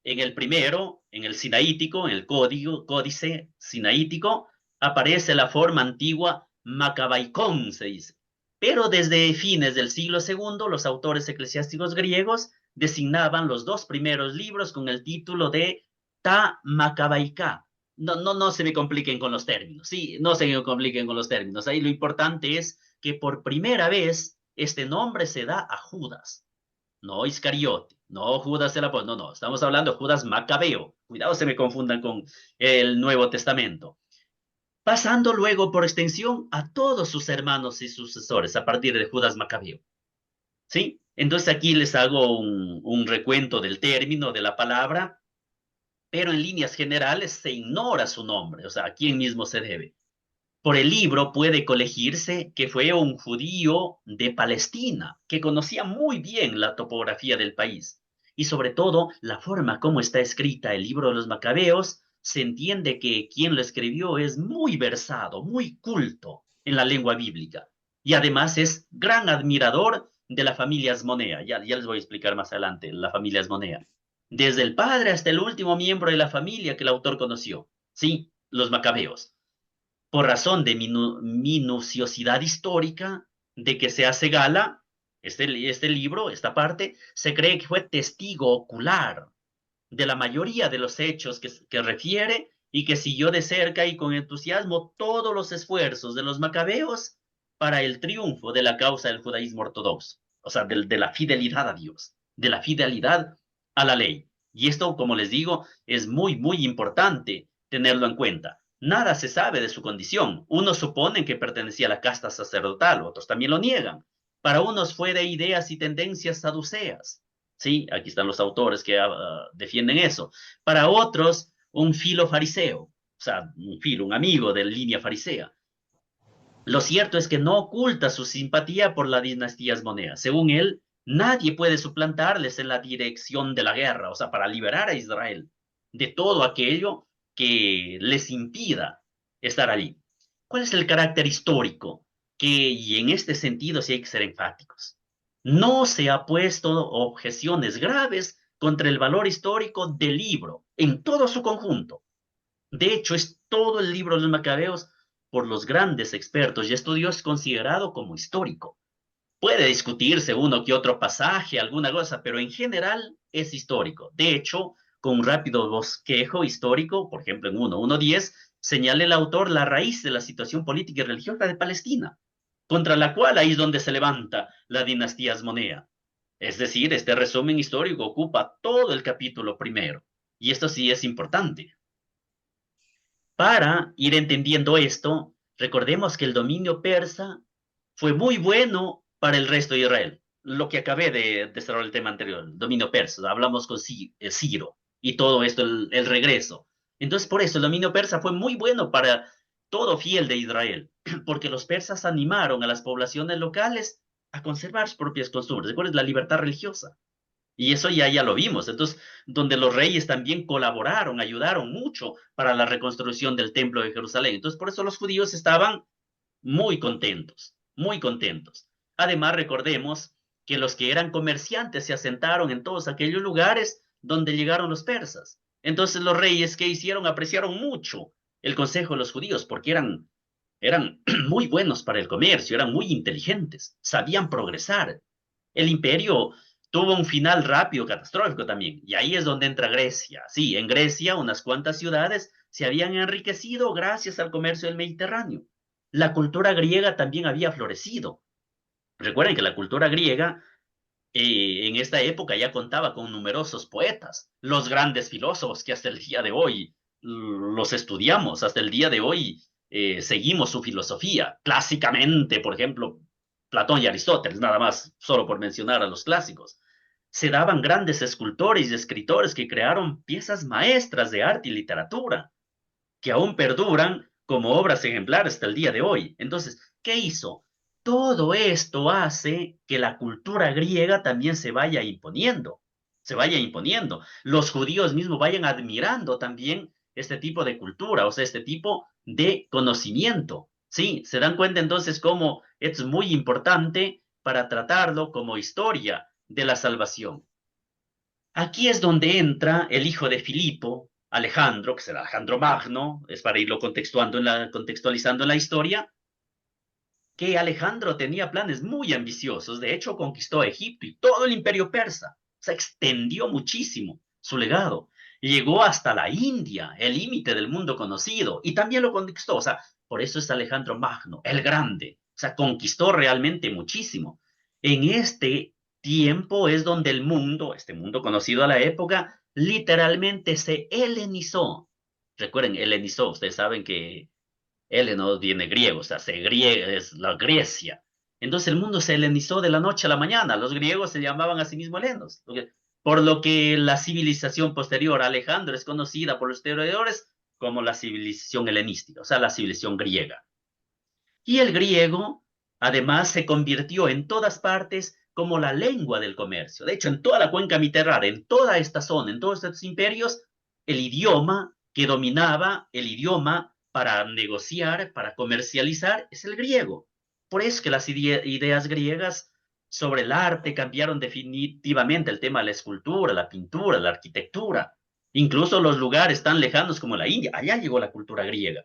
En el primero, en el sinaítico, en el códice sinaítico, aparece la forma antigua Macabaicón, se dice. Pero desde fines del siglo II, los autores eclesiásticos griegos designaban los dos primeros libros con el título de Ta Macabaicá. No se me compliquen con los términos, sí, no se me compliquen con los términos. Ahí lo importante es que por primera vez este nombre se da a Judas, no Iscariote, no Judas el apóstol, no, estamos hablando de Judas Macabeo. Cuidado, se me confundan con el Nuevo Testamento. Pasando luego por extensión a todos sus hermanos y sucesores a partir de Judas Macabeo. ¿Sí? Entonces aquí les hago un recuento del término, de la palabra, pero en líneas generales se ignora su nombre, o sea, a quién mismo se debe. Por el libro puede colegirse que fue un judío de Palestina, que conocía muy bien la topografía del país y sobre todo la forma como está escrita el libro de los Macabeos. Se entiende que quien lo escribió es muy versado, muy culto en la lengua bíblica y además es gran admirador de la familia Asmonea. Ya les voy a explicar más adelante la familia Asmonea. Desde el padre hasta el último miembro de la familia que el autor conoció. Sí, los Macabeos por razón de minuciosidad histórica de que se hace gala, este libro, esta parte, se cree que fue testigo ocular de la mayoría de los hechos que refiere y que siguió de cerca y con entusiasmo todos los esfuerzos de los macabeos para el triunfo de la causa del judaísmo ortodoxo, o sea, de la fidelidad a Dios, de la fidelidad a la ley. Y esto, como les digo, es muy importante tenerlo en cuenta. Nada se sabe de su condición. Unos suponen que pertenecía a la casta sacerdotal, otros también lo niegan. Para unos fue de ideas y tendencias saduceas. Sí, aquí están los autores que defienden eso. Para otros, un filo fariseo, o sea, un amigo de la línea farisea. Lo cierto es que no oculta su simpatía por la dinastía Asmonea. Según él, nadie puede suplantarles en la dirección de la guerra, o sea, para liberar a Israel de todo aquello que les impida estar allí. ¿Cuál es el carácter histórico? Y en este sentido sí hay que ser enfáticos. No se ha puesto objeciones graves contra el valor histórico del libro en todo su conjunto. De hecho, es todo el libro de los Macabeos por los grandes expertos y estudios considerado como histórico. Puede discutirse uno que otro pasaje, alguna cosa, pero en general es histórico. De hecho, con un rápido bosquejo histórico, por ejemplo en 1.1.10, señala el autor la raíz de la situación política y religiosa de Palestina, contra la cual ahí es donde se levanta la dinastía Asmonea. Es decir, este resumen histórico ocupa todo el capítulo primero, y esto sí es importante. Para ir entendiendo esto, recordemos que el dominio persa fue muy bueno para el resto de Israel. Lo que acabé de desarrollar el tema anterior, el dominio persa, hablamos con Ciro y todo esto, el regreso. Entonces, por eso el dominio persa fue muy bueno para todo fiel de Israel, porque los persas animaron a las poblaciones locales a conservar sus propias costumbres. ¿Cuál es la libertad religiosa? Y eso ya lo vimos. Entonces, donde los reyes también colaboraron, ayudaron mucho para la reconstrucción del templo de Jerusalén. Entonces, por eso los judíos estaban muy contentos, muy contentos. Además, recordemos que los que eran comerciantes se asentaron en todos aquellos lugares donde llegaron los persas. Entonces, los reyes que hicieron apreciaron mucho el consejo de los judíos porque eran muy buenos para el comercio, eran muy inteligentes, sabían progresar. El imperio tuvo un final rápido, catastrófico también. Y ahí es donde entra Grecia. Sí, en Grecia unas cuantas ciudades se habían enriquecido gracias al comercio del Mediterráneo. La cultura griega también había florecido. Recuerden que la cultura griega en esta época ya contaba con numerosos poetas, los grandes filósofos que hasta el día de hoy los estudiamos, hasta el día de hoy seguimos su filosofía. Clásicamente, por ejemplo, Platón y Aristóteles, nada más, solo por mencionar a los clásicos. Se daban grandes escultores y escritores que crearon piezas maestras de arte y literatura, que aún perduran como obras ejemplares hasta el día de hoy. Entonces, ¿qué hizo? Todo esto hace que la cultura griega también se vaya imponiendo, se vaya imponiendo. Los judíos mismos vayan admirando también este tipo de cultura, o sea, este tipo de conocimiento. Sí, se dan cuenta entonces cómo es muy importante para tratarlo como historia de la salvación. Aquí es donde entra el hijo de Filipo, Alejandro, que será Alejandro Magno, es para irlo contextualizando en la historia, que Alejandro tenía planes muy ambiciosos. De hecho, conquistó Egipto y todo el imperio persa. O sea, extendió muchísimo su legado. Llegó hasta la India, el límite del mundo conocido, y también lo conquistó. O sea, por eso es Alejandro Magno, el Grande. O sea, conquistó realmente muchísimo. En este tiempo es donde el mundo, este mundo conocido a la época, literalmente se helenizó. Recuerden, helenizó, ustedes saben que Heleno viene griego, o sea, es la Grecia. Entonces el mundo se helenizó de la noche a la mañana. Los griegos se llamaban a sí mismos helenos. Por lo que la civilización posterior a Alejandro es conocida por los historiadores como la civilización helenística, o sea, la civilización griega. Y el griego, además, se convirtió en todas partes como la lengua del comercio. De hecho, en toda la cuenca mediterránea, en toda esta zona, en todos estos imperios, el idioma que dominaba, el idioma para negociar, para comercializar, es el griego. Por eso que las ideas griegas sobre el arte cambiaron definitivamente el tema de la escultura, la pintura, la arquitectura. Incluso los lugares tan lejanos como la India, allá llegó la cultura griega.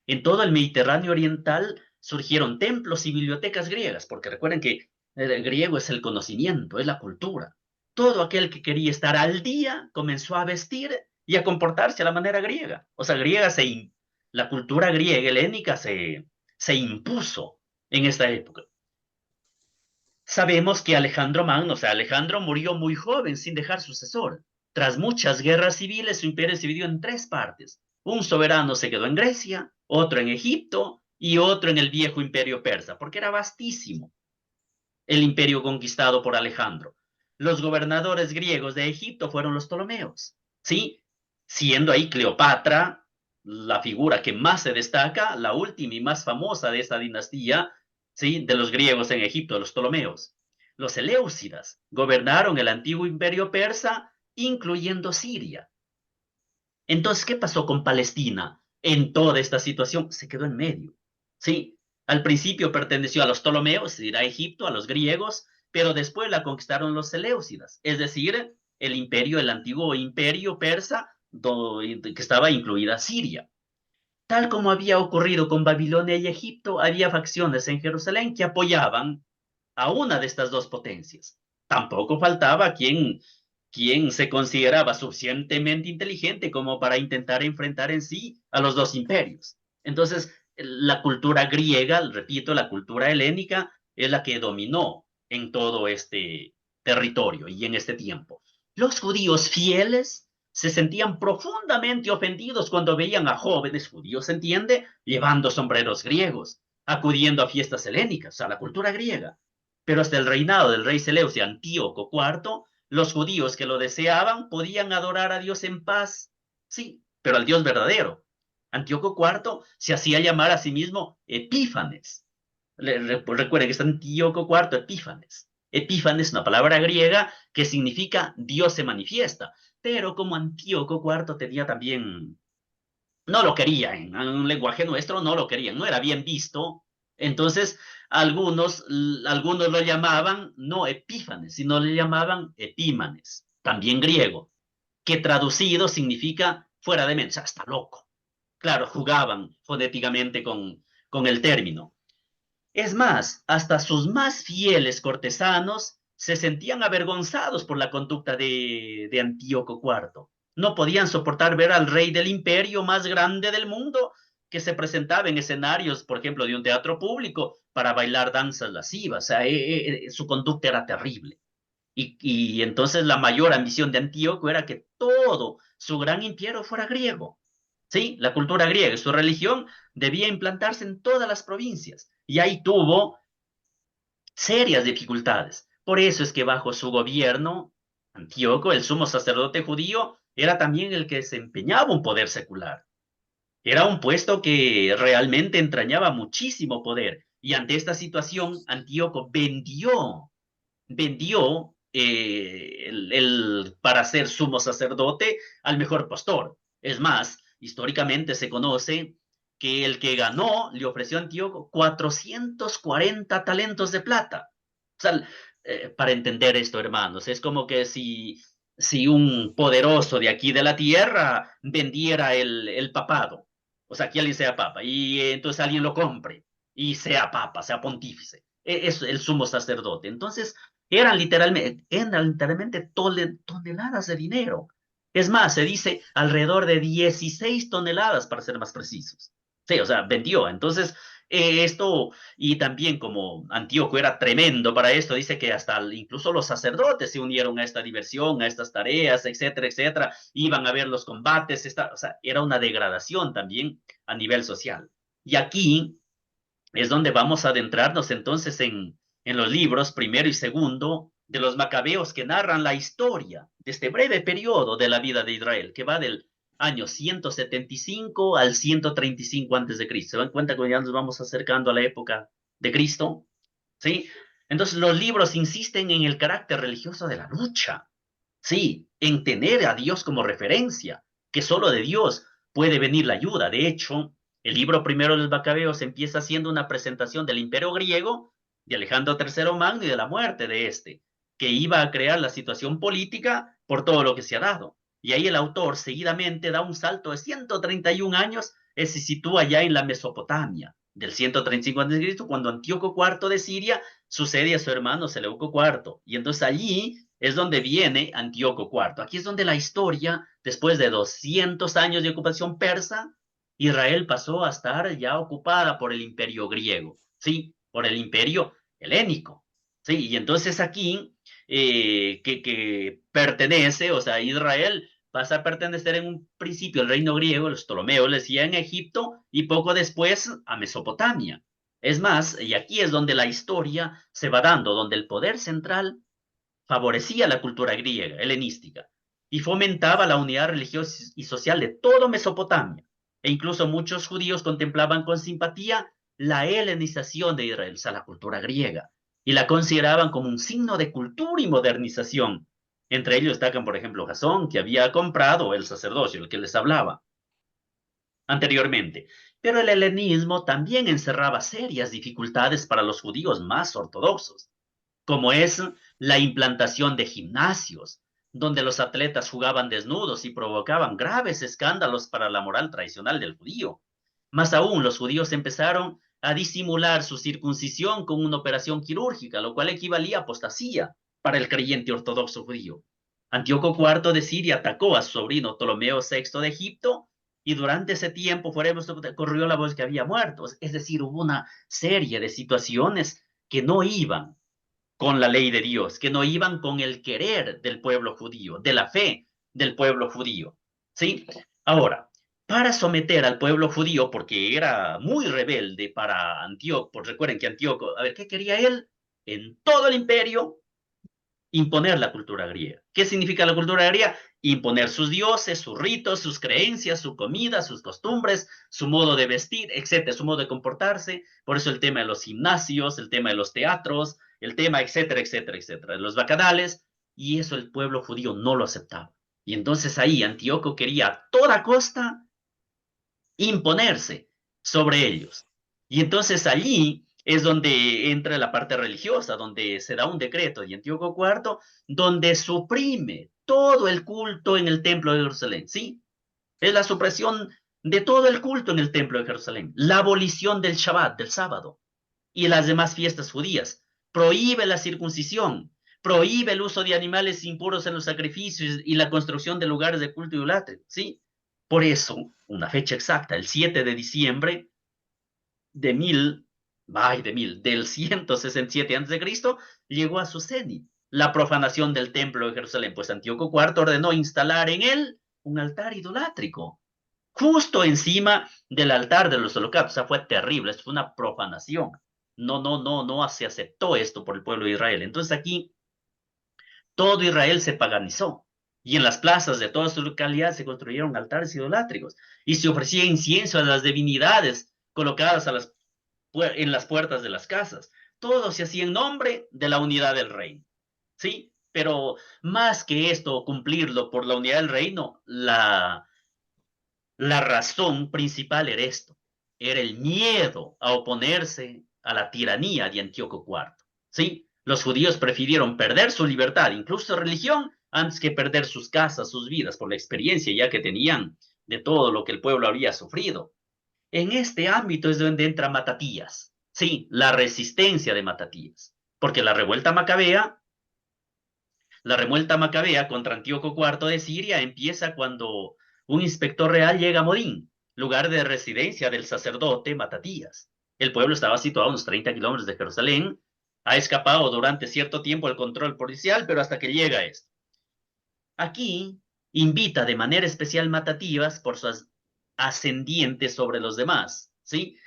En todo el Mediterráneo oriental surgieron templos y bibliotecas griegas, porque recuerden que el griego es el conocimiento, es la cultura. Todo aquel que quería estar al día comenzó a vestir y a comportarse a la manera griega. O sea, la cultura griega helénica se impuso en esta época. Sabemos que Alejandro Magno, o sea, Alejandro murió muy joven sin dejar sucesor. Tras muchas guerras civiles, su imperio se dividió en tres partes. Un soberano se quedó en Grecia, otro en Egipto y otro en el viejo imperio persa, porque era vastísimo el imperio conquistado por Alejandro. Los gobernadores griegos de Egipto fueron los Ptolomeos, ¿sí? Siendo ahí Cleopatra la figura que más se destaca, la última y más famosa de esta dinastía, ¿sí? De los griegos en Egipto, los Ptolomeos. Los Eleusidas gobernaron el antiguo imperio persa, incluyendo Siria. Entonces, ¿qué pasó con Palestina en toda esta situación? Se quedó en medio, ¿sí? Al principio perteneció a los Ptolomeos, es decir, a Egipto, a los griegos, pero después la conquistaron los Seleucidas, es decir, el antiguo imperio persa, que estaba incluida Siria. Tal como había ocurrido con Babilonia y Egipto, había facciones en Jerusalén que apoyaban a una de estas dos potencias. Tampoco faltaba quien se consideraba suficientemente inteligente como para intentar enfrentar en sí a los dos imperios. Entonces, la cultura griega, repito, la cultura helénica, es la que dominó en todo este territorio y en este tiempo. Los judíos fieles se sentían profundamente ofendidos cuando veían a jóvenes judíos, ¿se entiende?, llevando sombreros griegos, acudiendo a fiestas helénicas, a la cultura griega. Pero hasta el reinado del rey Seleucio Antíoco IV, los judíos que lo deseaban podían adorar a Dios en paz, sí, pero al Dios verdadero. Antíoco IV se hacía llamar a sí mismo Epífanes. Recuerden que es Antíoco IV Epífanes. Epífanes es una palabra griega que significa Dios se manifiesta, pero como Antíoco IV tenía también, no lo quería, en un lenguaje nuestro no lo querían, no era bien visto, entonces algunos lo llamaban no Epífanes, sino le llamaban Epímanes, también griego, que traducido significa fuera de mente, hasta loco. Claro, jugaban fonéticamente con el término. Es más, hasta sus más fieles cortesanos se sentían avergonzados por la conducta de Antíoco IV. No podían soportar ver al rey del imperio más grande del mundo que se presentaba en escenarios, por ejemplo, de un teatro público para bailar danzas lascivas. O sea, su conducta era terrible. Y entonces la mayor ambición de Antíoco era que todo su gran imperio fuera griego. Sí, la cultura griega y su religión debía implantarse en todas las provincias. Y ahí tuvo serias dificultades. Por eso es que bajo su gobierno, Antíoco, el sumo sacerdote judío, era también el que desempeñaba un poder secular. Era un puesto que realmente entrañaba muchísimo poder. Y ante esta situación, Antíoco vendió para ser sumo sacerdote al mejor postor. Es más, históricamente se conoce que el que ganó le ofreció a Antíoco 440 talentos de plata. O sea, para entender esto, hermanos, es como que si un poderoso de aquí de la tierra vendiera el papado, o sea, que alguien sea papa, y entonces alguien lo compre. y sea papa, sea pontífice. Es el sumo sacerdote. Entonces, eran literalmente toneladas de dinero. Es más, se dice alrededor de 16 toneladas, para ser más precisos. Sí, o sea, vendió. Entonces, esto, y también como Antíoco era tremendo para esto, dice que hasta incluso los sacerdotes se unieron a esta diversión, a estas tareas, etcétera, etcétera, iban a ver los combates, o sea, era una degradación también a nivel social. Y aquí es donde vamos a adentrarnos entonces en los libros primero y segundo de los macabeos que narran la historia de este breve periodo de la vida de Israel, que va del año 175 al 135 antes de Cristo. ¿Se dan cuenta que ya nos vamos acercando a la época de Cristo? ¿Sí? Entonces los libros insisten en el carácter religioso de la lucha, sí, en tener a Dios como referencia, que solo de Dios puede venir la ayuda. De hecho, el libro primero de los Macabeos empieza haciendo una presentación del imperio griego, de Alejandro III Magno y de la muerte de este, que iba a crear la situación política por todo lo que se ha dado. Y ahí el autor seguidamente da un salto de 131 años, se sitúa ya en la Mesopotamia, del 135 a.C., cuando Antíoco IV de Siria sucede a su hermano Seleuco IV. Y entonces allí es donde viene Antíoco IV. Aquí es donde la historia, después de 200 años de ocupación persa, Israel pasó a estar ya ocupada por el imperio griego, ¿sí? Por el imperio helénico, ¿sí? Y entonces aquí, que pertenece, o sea, Israel pasa a pertenecer en un principio al reino griego, los Ptolomeos le decían Egipto, y poco después a Mesopotamia. Es más, y aquí es donde la historia se va dando, donde el poder central favorecía la cultura griega, helenística, y fomentaba la unidad religiosa y social de todo Mesopotamia. E incluso muchos judíos contemplaban con simpatía la helenización de Israel, o sea, la cultura griega, y la consideraban como un signo de cultura y modernización. Entre ellos destacan, por ejemplo, Jasón, que había comprado el sacerdocio, el que les hablaba anteriormente. Pero el helenismo también encerraba serias dificultades para los judíos más ortodoxos, como es la implantación de gimnasios, donde los atletas jugaban desnudos y provocaban graves escándalos para la moral tradicional del judío. Más aún, los judíos empezaron a disimular su circuncisión con una operación quirúrgica, lo cual equivalía a apostasía para el creyente ortodoxo judío. Antíoco IV de Siria atacó a su sobrino Ptolomeo VI de Egipto y durante ese tiempo corrió la voz que había muerto. Es decir, hubo una serie de situaciones que no iban con la ley de Dios, que no iban con el querer del pueblo judío, de la fe del pueblo judío. ¿Sí? Ahora, para someter al pueblo judío, porque era muy rebelde para Antíoco, pues recuerden que Antíoco, a ver, ¿qué quería él? En todo el imperio, imponer la cultura griega. ¿Qué significa la cultura griega? Imponer sus dioses, sus ritos, sus creencias, su comida, sus costumbres, su modo de vestir, etcétera, su modo de comportarse. Por eso el tema de los gimnasios, el tema de los teatros, el tema, etcétera, etcétera, etcétera, de los bacanales, y eso el pueblo judío no lo aceptaba. Y entonces ahí Antíoco quería a toda costa imponerse sobre ellos. Y entonces allí es donde entra la parte religiosa, donde se da un decreto de Antíoco IV, donde suprime todo el culto en el templo de Jerusalén, ¿sí? Es la supresión de todo el culto en el templo de Jerusalén, la abolición del Shabbat, del sábado, y las demás fiestas judías, prohíbe la circuncisión, prohíbe el uso de animales impuros en los sacrificios y la construcción de lugares de culto idolátrico, ¿sí? Por eso, una fecha exacta, el 7 de diciembre de del 167 a.C., llegó a su cenit la profanación del templo de Jerusalén, pues Antíoco IV ordenó instalar en él un altar idolátrico, justo encima del altar de los holocaustos. O sea, fue terrible, esto fue una profanación. No se aceptó esto por el pueblo de Israel. Entonces aquí todo Israel se paganizó. Y en las plazas de toda su localidad se construyeron altares idolátricos y se ofrecía incienso a las divinidades colocadas en las puertas de las casas. Todo se hacía en nombre de la unidad del reino. ¿Sí? Pero más que esto, cumplirlo por la unidad del reino, la razón principal era esto. Era el miedo a oponerse a la tiranía de Antíoco IV. ¿Sí? Los judíos prefirieron perder su libertad, incluso su religión, antes que perder sus casas, sus vidas, por la experiencia ya que tenían de todo lo que el pueblo había sufrido. En este ámbito es donde entra Matatías. Sí, la resistencia de Matatías. Porque la revuelta macabea contra Antíoco IV de Siria empieza cuando un inspector real llega a Modín, lugar de residencia del sacerdote Matatías. El pueblo estaba situado a unos 30 kilómetros de Jerusalén. Ha escapado durante cierto tiempo el control policial, pero hasta que llega esto. Aquí invita de manera especial Matatías por su ascendiente sobre los demás, ¿sí?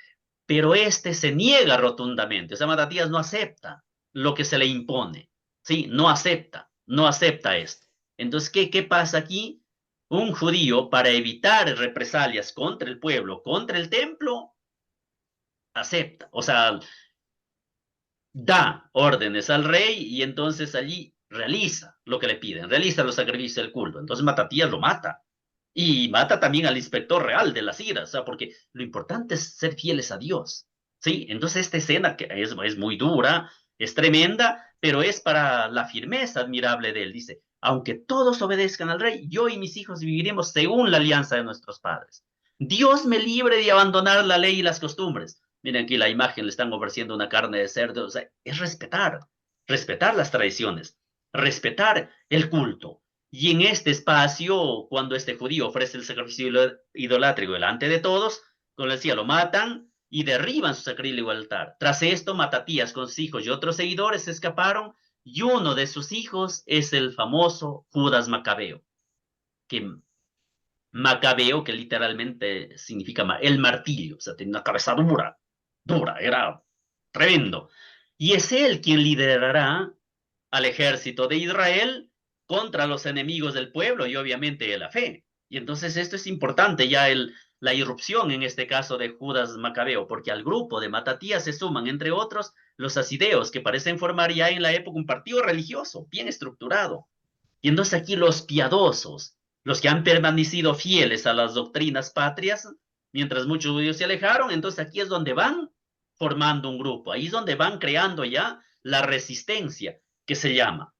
Pero este se niega rotundamente. O sea, Matatías no acepta lo que se le impone, ¿sí? No acepta esto. Entonces, ¿qué pasa aquí? Un judío, para evitar represalias contra el pueblo, contra el templo, acepta. O sea, da órdenes al rey y entonces allí realiza lo que le piden, realiza los sacrificios del culto. Entonces Matatías lo mata y mata también al inspector real de las iras, o sea, porque lo importante es ser fieles a Dios, ¿sí? Entonces esta escena que es muy dura, es tremenda, pero es para la firmeza admirable de él. Dice, aunque todos obedezcan al rey, yo y mis hijos viviremos según la alianza de nuestros padres. Dios me libre de abandonar la ley y las costumbres. Miren aquí la imagen, le están ofreciendo una carne de cerdo. O sea, es respetar las tradiciones, respetar el culto. Y en este espacio, cuando este judío ofrece el sacrificio idolátrico delante de todos, como les decía, lo matan y derriban su sacrílego altar. Tras esto, Matatías con sus hijos y otros seguidores se escaparon, y uno de sus hijos es el famoso Judas Macabeo, que Macabeo, que literalmente significa el martirio, o sea, tiene una cabeza dura, dura, era tremendo. Y es él quien liderará al ejército de Israel contra los enemigos del pueblo y obviamente de la fe. Y entonces esto es importante, ya la irrupción en este caso de Judas Macabeo, porque al grupo de Matatías se suman, entre otros, los asideos, que parecen formar ya en la época un partido religioso bien estructurado. Y entonces aquí los piadosos, los que han permanecido fieles a las doctrinas patrias, mientras muchos judíos se alejaron, entonces aquí es donde van formando un grupo, ahí es donde van creando ya la resistencia que se llama.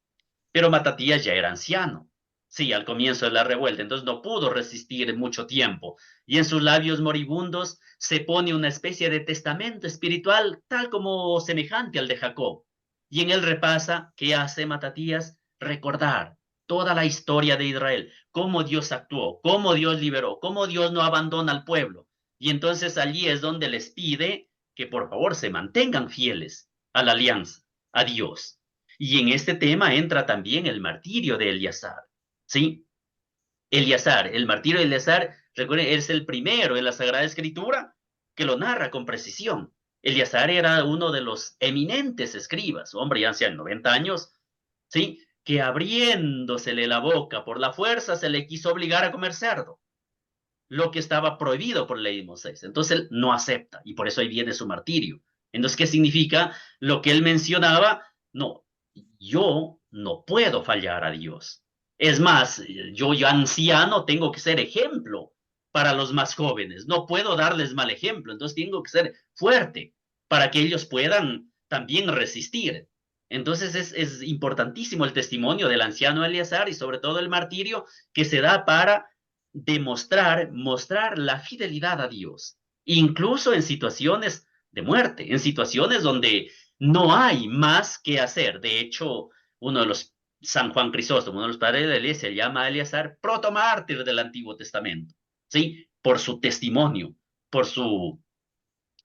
Pero Matatías ya era anciano, sí, al comienzo de la revuelta, entonces no pudo resistir mucho tiempo, y en sus labios moribundos se pone una especie de testamento espiritual, tal como semejante al de Jacob. Y en él repasa qué hace Matatías: recordar toda la historia de Israel, cómo Dios actuó, cómo Dios liberó, cómo Dios no abandona al pueblo. Y entonces allí es donde les pide que por favor se mantengan fieles a la alianza, a Dios. Y en este tema entra también el martirio de Eleazar, ¿sí? Eleazar, el martirio de Eleazar, recuerden, es el primero en la Sagrada Escritura que lo narra con precisión. Eleazar era uno de los eminentes escribas, hombre ya anciano, 90 años, ¿sí? Que abriéndosele la boca por la fuerza se le quiso obligar a comer cerdo, lo que estaba prohibido por la ley de Moisés. Entonces él no acepta y por eso ahí viene su martirio. Entonces, ¿qué significa lo que él mencionaba? No, yo no puedo fallar a Dios. Es más, yo ya anciano tengo que ser ejemplo para los más jóvenes. No puedo darles mal ejemplo, entonces tengo que ser fuerte para que ellos puedan también resistir. Entonces es importantísimo el testimonio del anciano Eleazar y sobre todo el martirio que se da para mostrar la fidelidad a Dios, incluso en situaciones de muerte, en situaciones donde no hay más que hacer. De hecho, uno de los, San Juan Crisóstomo, uno de los padres de la iglesia, llama a Eleazar protomártir del Antiguo Testamento, ¿sí? Por su testimonio, por su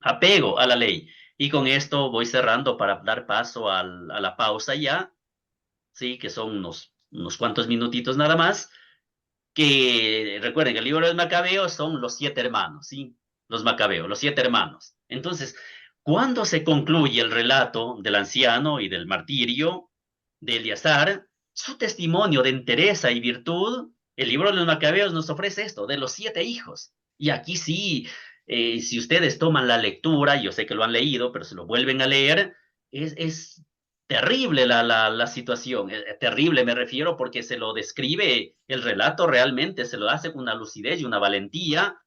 apego a la ley. Y con esto voy cerrando para dar paso a la pausa ya, ¿sí? Que son unos cuantos minutitos nada más, que recuerden que el libro de los Macabeos son los 7 hermanos, ¿sí? Los Macabeos, los 7 hermanos. Entonces, cuando se concluye el relato del anciano y del martirio de Eleazar, su testimonio de entereza y virtud, el libro de los Macabeos nos ofrece esto, de los 7 hijos. Y aquí sí, si ustedes toman la lectura, yo sé que lo han leído, pero se lo vuelven a leer, es terrible la situación, terrible me refiero porque se lo describe el relato realmente, se lo hace con una lucidez y una valentía,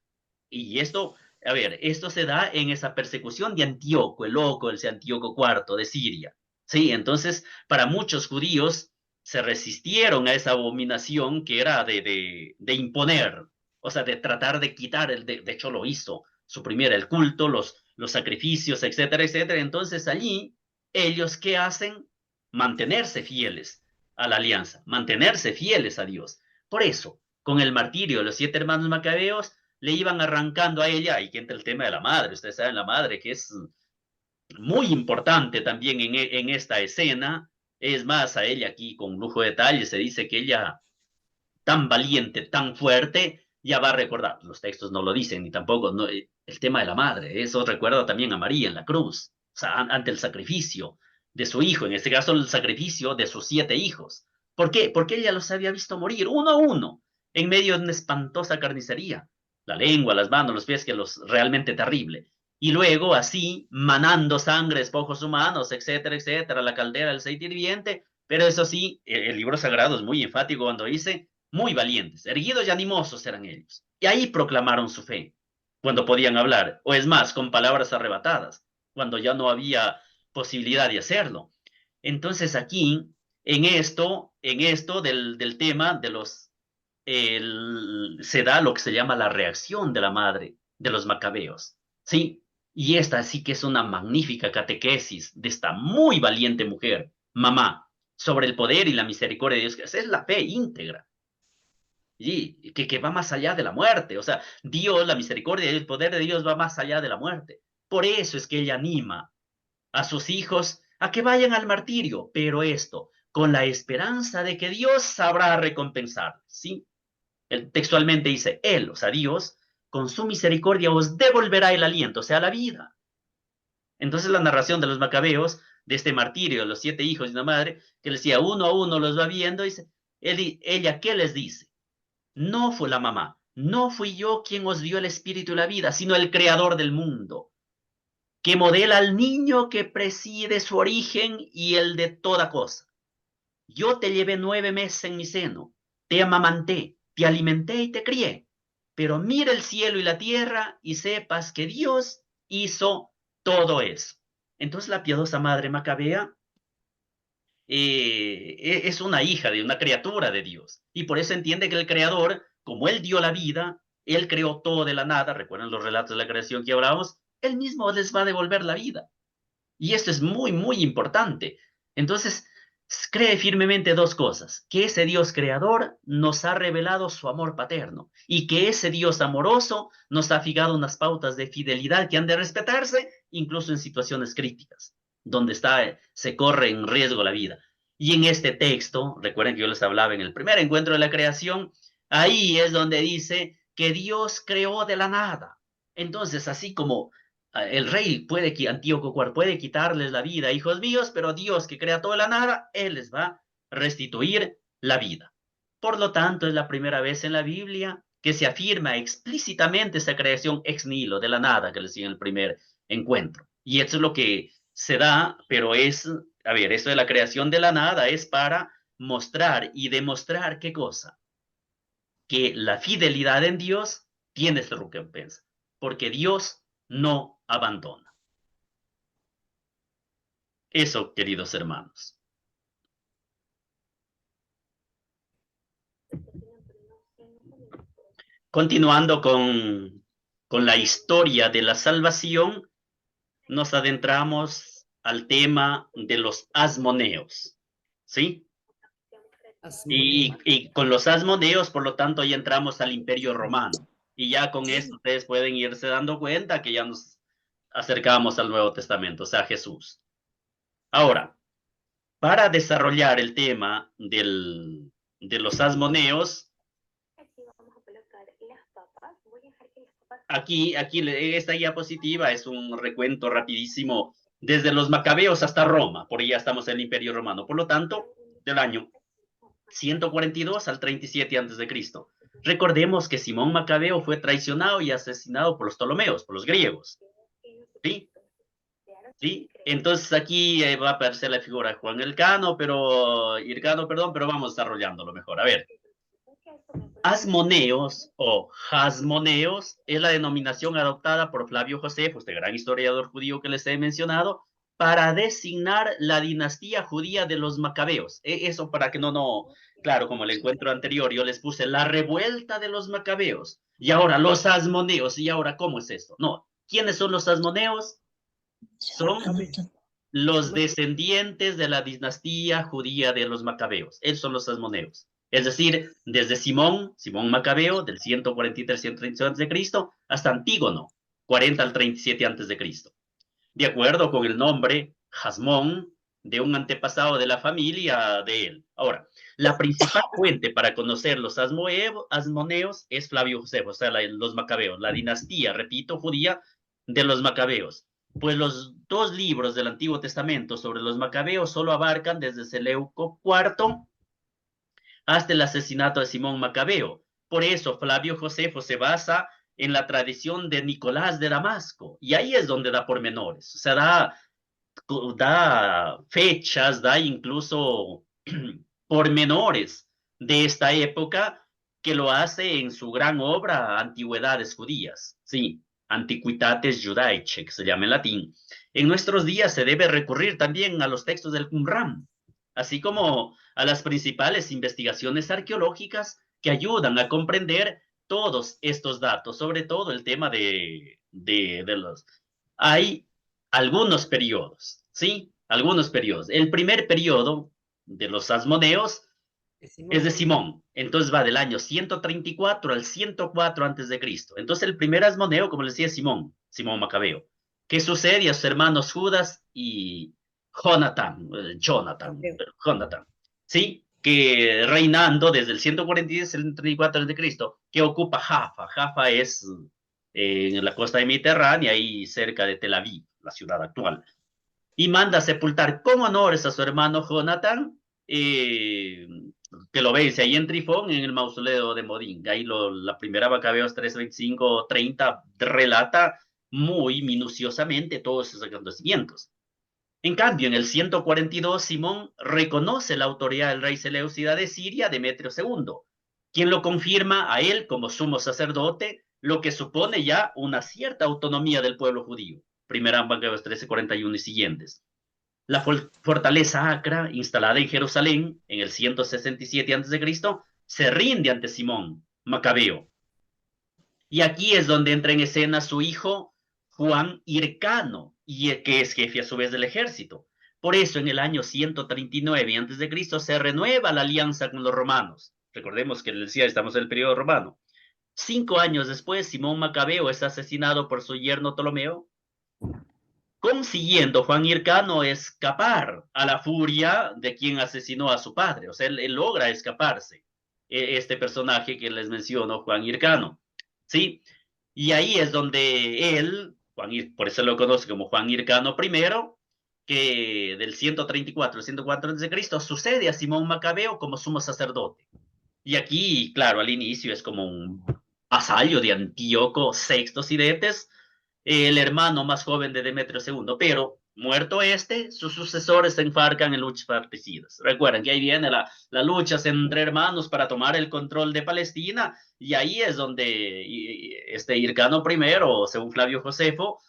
y esto, a ver, esto se da en esa persecución de Antíoco, el loco, el Antíoco IV de Siria, ¿sí? Entonces, para muchos judíos se resistieron a esa abominación que era de imponer, o sea, de tratar de quitar, de hecho lo hizo, suprimir el culto, los sacrificios, etcétera, etcétera. Entonces allí, ellos, ¿qué hacen? Mantenerse fieles a la alianza, mantenerse fieles a Dios. Por eso, con el martirio de los 7 hermanos macabeos, le iban arrancando a ella, y que entra el tema de la madre, ustedes saben la madre, que es muy importante también en esta escena. Es más, a ella aquí con lujo de detalle se dice que ella, tan valiente, tan fuerte, ya va a recordar, los textos no lo dicen, ni tampoco no, el tema de la madre, eso recuerda también a María en la cruz, o sea, ante el sacrificio de su hijo, en este caso el sacrificio de sus 7 hijos. ¿Por qué? Porque ella los había visto morir uno a uno, en medio de una espantosa carnicería, la lengua, las manos, los pies, que los realmente terrible. Y luego así, manando sangre, despojos humanos, etcétera, etcétera, la caldera, el aceite hirviente, pero eso sí, el libro sagrado es muy enfático cuando dice, muy valientes, erguidos y animosos eran ellos. Y ahí proclamaron su fe, cuando podían hablar, o es más, con palabras arrebatadas, cuando ya no había posibilidad de hacerlo. Entonces aquí, en esto del tema de los, se da lo que se llama la reacción de la madre de los macabeos, ¿sí? Y esta sí que es una magnífica catequesis de esta muy valiente mujer, mamá, sobre el poder y la misericordia de Dios, que es la fe íntegra, y que va más allá de la muerte. O sea, Dios, la misericordia y el poder de Dios va más allá de la muerte. Por eso es que ella anima a sus hijos a que vayan al martirio, pero esto con la esperanza de que Dios sabrá recompensar, ¿sí? Textualmente dice, Él, o sea, Dios, con su misericordia os devolverá el aliento, o sea, la vida. Entonces la narración de los macabeos, de este martirio de los 7 hijos y una madre, que les decía uno a uno los va viendo, dice, ella, ¿qué les dice? No fue la mamá, no fui yo quien os dio el espíritu y la vida, sino el creador del mundo, que modela al niño que preside su origen y el de toda cosa. Yo te llevé 9 meses en mi seno, te amamanté, te alimenté y te crié. Pero mira el cielo y la tierra y sepas que Dios hizo todo eso. Entonces la piadosa madre macabea es una hija de una criatura de Dios. Y por eso entiende que el Creador, como Él dio la vida, Él creó todo de la nada. Recuerden los relatos de la creación que hablábamos, Él mismo les va a devolver la vida. Y esto es muy, muy importante. Entonces, cree firmemente 2 cosas: que ese Dios creador nos ha revelado su amor paterno y que ese Dios amoroso nos ha fijado unas pautas de fidelidad que han de respetarse incluso en situaciones críticas, donde se corre en riesgo la vida. Y en este texto, recuerden que yo les hablaba en el primer encuentro de la creación, ahí es donde dice que Dios creó de la nada. Entonces, así como el rey Antíoco IV puede quitarles la vida, hijos míos, pero Dios, que crea toda la nada, Él les va a restituir la vida. Por lo tanto, es la primera vez en la Biblia que se afirma explícitamente esa creación ex nihilo, de la nada, que les decía en el primer encuentro. Y eso es lo que se da, pero a ver, esto de la creación de la nada es para mostrar y demostrar qué cosa: que la fidelidad en Dios tiene su recompensa, porque Dios no abandona. Eso, queridos hermanos. Continuando con la historia de la salvación, nos adentramos al tema de los asmoneos, ¿sí? Y con los asmoneos, por lo tanto, ya entramos al Imperio Romano. Y ya con esto ustedes pueden irse dando cuenta que ya nos acercamos al Nuevo Testamento, o sea, Jesús. Ahora, para desarrollar el tema de los asmoneos, aquí esta diapositiva es un recuento rapidísimo desde los macabeos hasta Roma, por ahí ya estamos en el Imperio Romano, por lo tanto, del año 142 al 37 a.C. Recordemos que Simón Macabeo fue traicionado y asesinado por los Ptolomeos, por los griegos, ¿sí? ¿Sí? Entonces aquí va a aparecer la figura de Juan Hircano, pero vamos desarrollándolo mejor. A ver, asmoneos o jasmoneos es la denominación adoptada por Flavio Josefo, este gran historiador judío que les he mencionado, para designar la dinastía judía de los macabeos. Eso para que claro, como el encuentro anterior, yo les puse la revuelta de los macabeos, y ahora los asmoneos, y ahora, ¿cómo es esto? No, ¿Quiénes son los asmoneos? Son los descendientes de la dinastía judía de los macabeos. Esos son los asmoneos. Es decir, desde Simón Macabeo, del 143-137 a.C., hasta Antígono, 40 al 37 a.C., de acuerdo con el nombre Jasmón de un antepasado de la familia de él. Ahora, la principal fuente para conocer los asmoneos es Flavio Josefo, o sea, los macabeos, la dinastía, repito, judía de los macabeos. Pues los dos libros del Antiguo Testamento sobre los macabeos solo abarcan desde Seleuco IV hasta el asesinato de Simón Macabeo. Por eso Flavio Josefo se basa en la tradición de Nicolás de Damasco, y ahí es donde da pormenores, o sea, da fechas, da incluso pormenores de esta época, que lo hace en su gran obra Antigüedades Judías, sí, Antiquitates Judaicae, que se llama en latín. En nuestros días se debe recurrir también a los textos del Qumran, así como a las principales investigaciones arqueológicas que ayudan a comprender todos estos datos, sobre todo el tema de los... Hay algunos periodos, ¿sí? Algunos periodos. El primer periodo de los asmoneos es de Simón, entonces va del año 134 al 104 antes de Cristo. Entonces el primer asmoneo, como les decía, es Simón Macabeo, que sucede a sus hermanos Judas y Jonathan, ¿sí? Que reinando desde el 146 al 134 antes de Cristo, que ocupa Jaffa. Jaffa es en la costa de Mediterránea, ahí cerca de Tel Aviv, la ciudad actual, y manda a sepultar con honores a su hermano Jonathan, que lo vence ahí en Trifón, en el mausoleo de Modín. Ahí la primera Macabeos 3:25-30 relata muy minuciosamente todos esos acontecimientos. En cambio, en el 142, Simón reconoce la autoridad del rey Seleucida de Siria, Demetrio II, quien lo confirma a él como sumo sacerdote, lo que supone ya una cierta autonomía del pueblo judío. Primera Macabeos 13:41 y siguientes. La fortaleza Acra, instalada en Jerusalén en el 167 a.C., se rinde ante Simón Macabeo. Y aquí es donde entra en escena su hijo Juan Hircano, que es jefe a su vez del ejército. Por eso en el año 139 a.C. se renueva la alianza con los romanos. Recordemos que les decía, estamos en el periodo romano. 5 años después, Simón Macabeo es asesinado por su yerno Ptolomeo, consiguiendo Juan Hircano escapar a la furia de quien asesinó a su padre. O sea, él logra escaparse, este personaje que les menciono, Juan Hircano, ¿sí? Y ahí es donde él, por eso lo conoce como Juan Hircano I, que del 134 al 104 a.C., sucede a Simón Macabeo como sumo sacerdote. Y aquí, claro, al inicio es como un vasallo de Antíoco VI Sidetes, el hermano más joven de Demetrio II, pero muerto este, sus sucesores se enfarcan en luchas particidas. Recuerden que ahí viene la lucha entre hermanos para tomar el control de Palestina, y ahí es donde este Hircano I, según Flavio Josefo,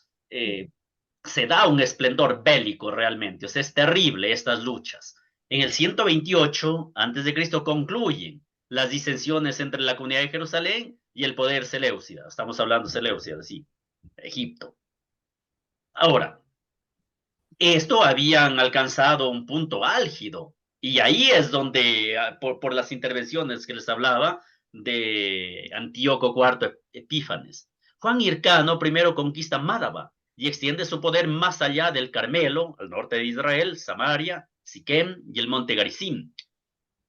se da un esplendor bélico realmente. O sea, es terrible estas luchas. En el 128 a.C. concluyen las disensiones entre la comunidad de Jerusalén y el poder seleucida. Estamos hablando de Seleucida, sí, Egipto. Ahora, esto habían alcanzado un punto álgido, y ahí es donde, por las intervenciones que les hablaba de Antíoco IV Epífanes, Juan Hircano primero conquista Mádaba y extiende su poder más allá del Carmelo, al norte de Israel, Samaria, Siquem y el monte Garizim.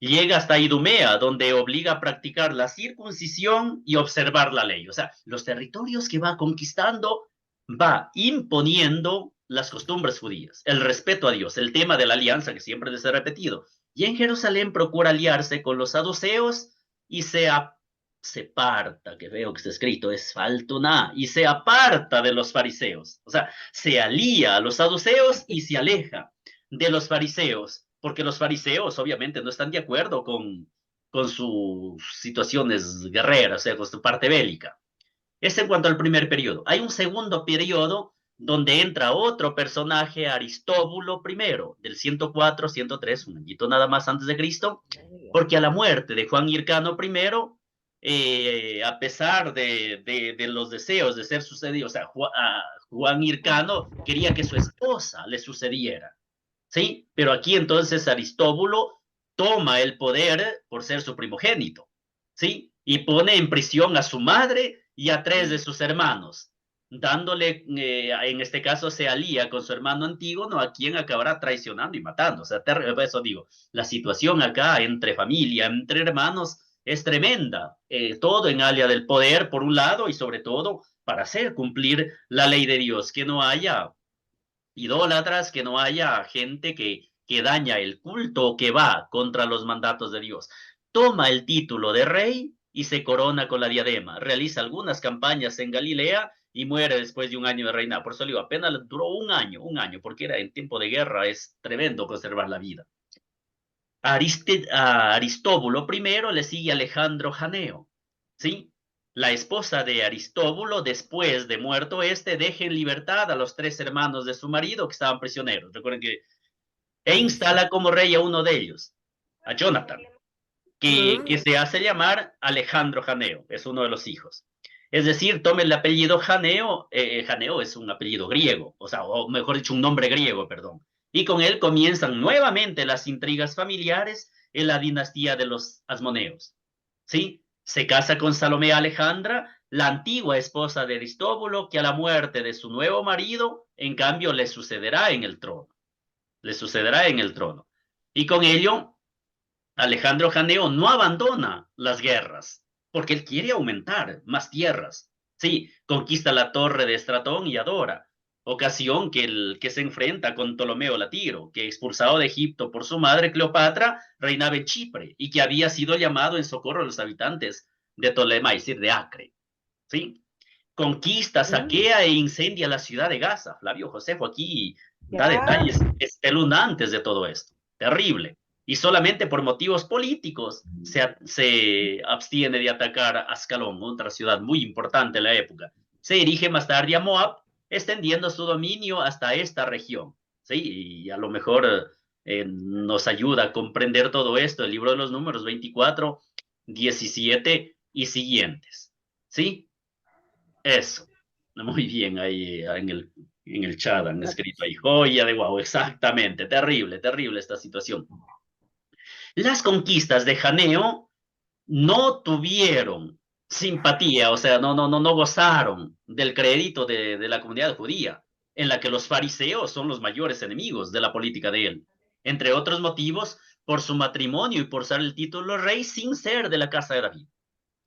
Llega hasta Idumea, donde obliga a practicar la circuncisión y observar la ley. O sea, los territorios que va conquistando, va imponiendo las costumbres judías, el respeto a Dios, el tema de la alianza que siempre les he repetido. Y en Jerusalén procura aliarse con los saduceos y se aparta, que veo que está escrito, es faltuna, y se aparta de los fariseos. O sea, se alía a los saduceos y se aleja de los fariseos, porque los fariseos obviamente no están de acuerdo con sus situaciones guerreras, o sea, con su parte bélica. Es en cuanto al primer periodo. Hay un segundo periodo donde entra otro personaje, Aristóbulo I, del 104-103, un añito nada más antes de Cristo, porque a la muerte de Juan Hircano I, a pesar de los deseos de ser sucedido, o sea, Juan Hircano quería que su esposa le sucediera, ¿sí? Pero aquí entonces Aristóbulo toma el poder por ser su primogénito, ¿sí? Y pone en prisión a su madre y a 3 de sus hermanos, dándole, en este caso se alía con su hermano Antígono, a quien acabará traicionando y matando. O sea, eso digo, la situación acá entre familia, entre hermanos, es tremenda. Todo en alia del poder, por un lado, y sobre todo para hacer cumplir la ley de Dios, que no haya idólatras, que no haya gente que daña el culto, que va contra los mandatos de Dios. Toma el título de rey y se corona con la diadema. Realiza algunas campañas en Galilea y muere después de un año de reina. Por eso digo, apenas duró un año, porque era en tiempo de guerra, es tremendo conservar la vida. A Aristóbulo primero le sigue Alejandro Janeo, ¿sí? La esposa de Aristóbulo, después de muerto este, deja en libertad a los 3 hermanos de su marido que estaban prisioneros. Recuerden que instala como rey a uno de ellos, a Jonathan, que se hace llamar Alejandro Janeo, es uno de los hijos. Es decir, tome el apellido Janeo, Janeo es un apellido griego, o mejor dicho, un nombre griego, perdón. Y con él comienzan nuevamente las intrigas familiares en la dinastía de los Asmoneos. ¿Sí? Se casa con Salomé Alejandra, la antigua esposa de Aristóbulo, que a la muerte de su nuevo marido, en cambio, le sucederá en el trono. Le sucederá en el trono. Y con ello, Alejandro Janeo no abandona las guerras, porque él quiere aumentar más tierras. Sí, conquista la torre de Estratón y Adora, ocasión que se enfrenta con Ptolomeo Latiro, que expulsado de Egipto por su madre Cleopatra, reinaba en Chipre y que había sido llamado en socorro a los habitantes de Ptolema, es decir, de Acre. ¿Sí? Conquista, saquea e incendia la ciudad de Gaza. Flavio Josefo aquí da detalles espeluznantes de todo esto. Terrible. Y solamente por motivos políticos se abstiene de atacar a Ascalón, otra ciudad muy importante en la época. Se dirige más tarde a Moab, extendiendo su dominio hasta esta región. ¿Sí? Y a lo mejor nos ayuda a comprender todo esto el libro de los Números 24, 17 y siguientes. ¿Sí? Eso. Muy bien, ahí en el chat han escrito ahí, joya de guau, exactamente, terrible, terrible esta situación. Las conquistas de Janeo no tuvieron simpatía, o sea, no gozaron del crédito de la comunidad judía, en la que los fariseos son los mayores enemigos de la política de él. Entre otros motivos, por su matrimonio y por ser el título de rey sin ser de la casa de David.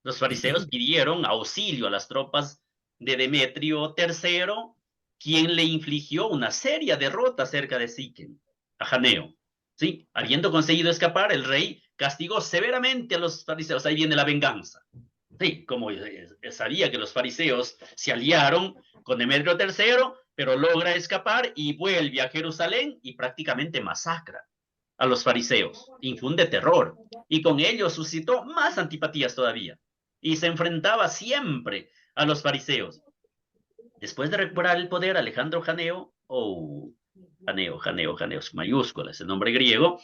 Los fariseos pidieron auxilio a las tropas de Demetrio III, quien le infligió una seria derrota cerca de Siquem, a Janeo. ¿Sí? Habiendo conseguido escapar, el rey castigó severamente a los fariseos. Ahí viene la venganza. Sí, como sabía que los fariseos se aliaron con Demetrio III, pero logra escapar y vuelve a Jerusalén y prácticamente masacra a los fariseos, infunde terror y con ello suscitó más antipatías todavía y se enfrentaba siempre a los fariseos. Después de recuperar el poder, Alejandro Janeo, Janeo, su mayúscula, es el nombre griego,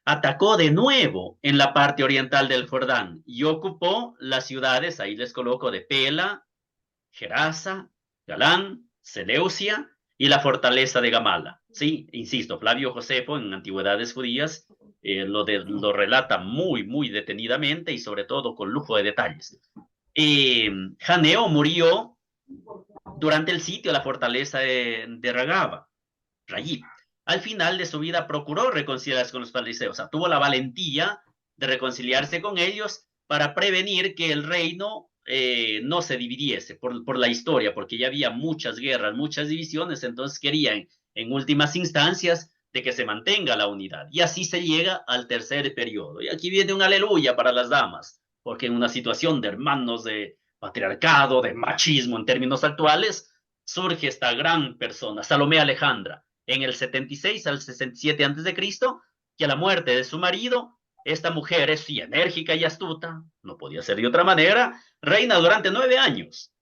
atacó de nuevo en la parte oriental del Jordán y ocupó las ciudades, ahí les coloco, de Pela, Gerasa, Galán, Seleucia y la fortaleza de Gamala. Sí, insisto, Flavio Josefo en Antigüedades Judías lo relata muy detenidamente y sobre todo con lujo de detalles. Janeo murió durante el sitio a la fortaleza de Ragaba, Rayib. Al final de su vida procuró reconciliarse con los fariseos, o sea, tuvo la valentía de reconciliarse con ellos para prevenir que el reino no se dividiese por la historia, porque ya había muchas guerras, muchas divisiones, entonces querían en últimas instancias de que se mantenga la unidad. Y así se llega al tercer periodo. Y aquí viene un aleluya para las damas, porque en una situación de hermanos de patriarcado, de machismo en términos actuales, surge esta gran persona, Salomé Alejandra, en el 76 al 67 a.C., que a la muerte de su marido, esta mujer es enérgica y astuta, no podía ser de otra manera, reina durante 9 años,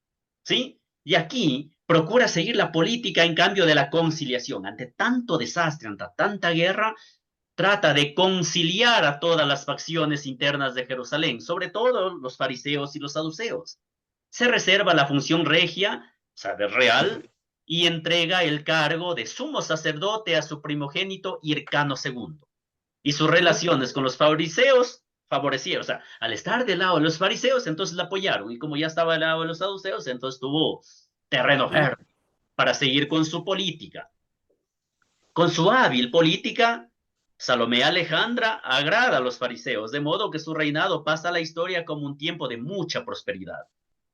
¿sí? Y aquí procura seguir la política en cambio de la conciliación. Ante tanto desastre, ante tanta guerra, trata de conciliar a todas las facciones internas de Jerusalén, sobre todo los fariseos y los saduceos. Se reserva la función regia, o sea, de real, y entrega el cargo de sumo sacerdote a su primogénito Hircano II. Y sus relaciones con los fariseos favorecieron, o sea, al estar del lado de los fariseos, entonces la apoyaron, y como ya estaba del lado de los saduceos, entonces tuvo terreno fértil para seguir con su política. Con su hábil política, Salomé Alejandra agrada a los fariseos, de modo que su reinado pasa a la historia como un tiempo de mucha prosperidad.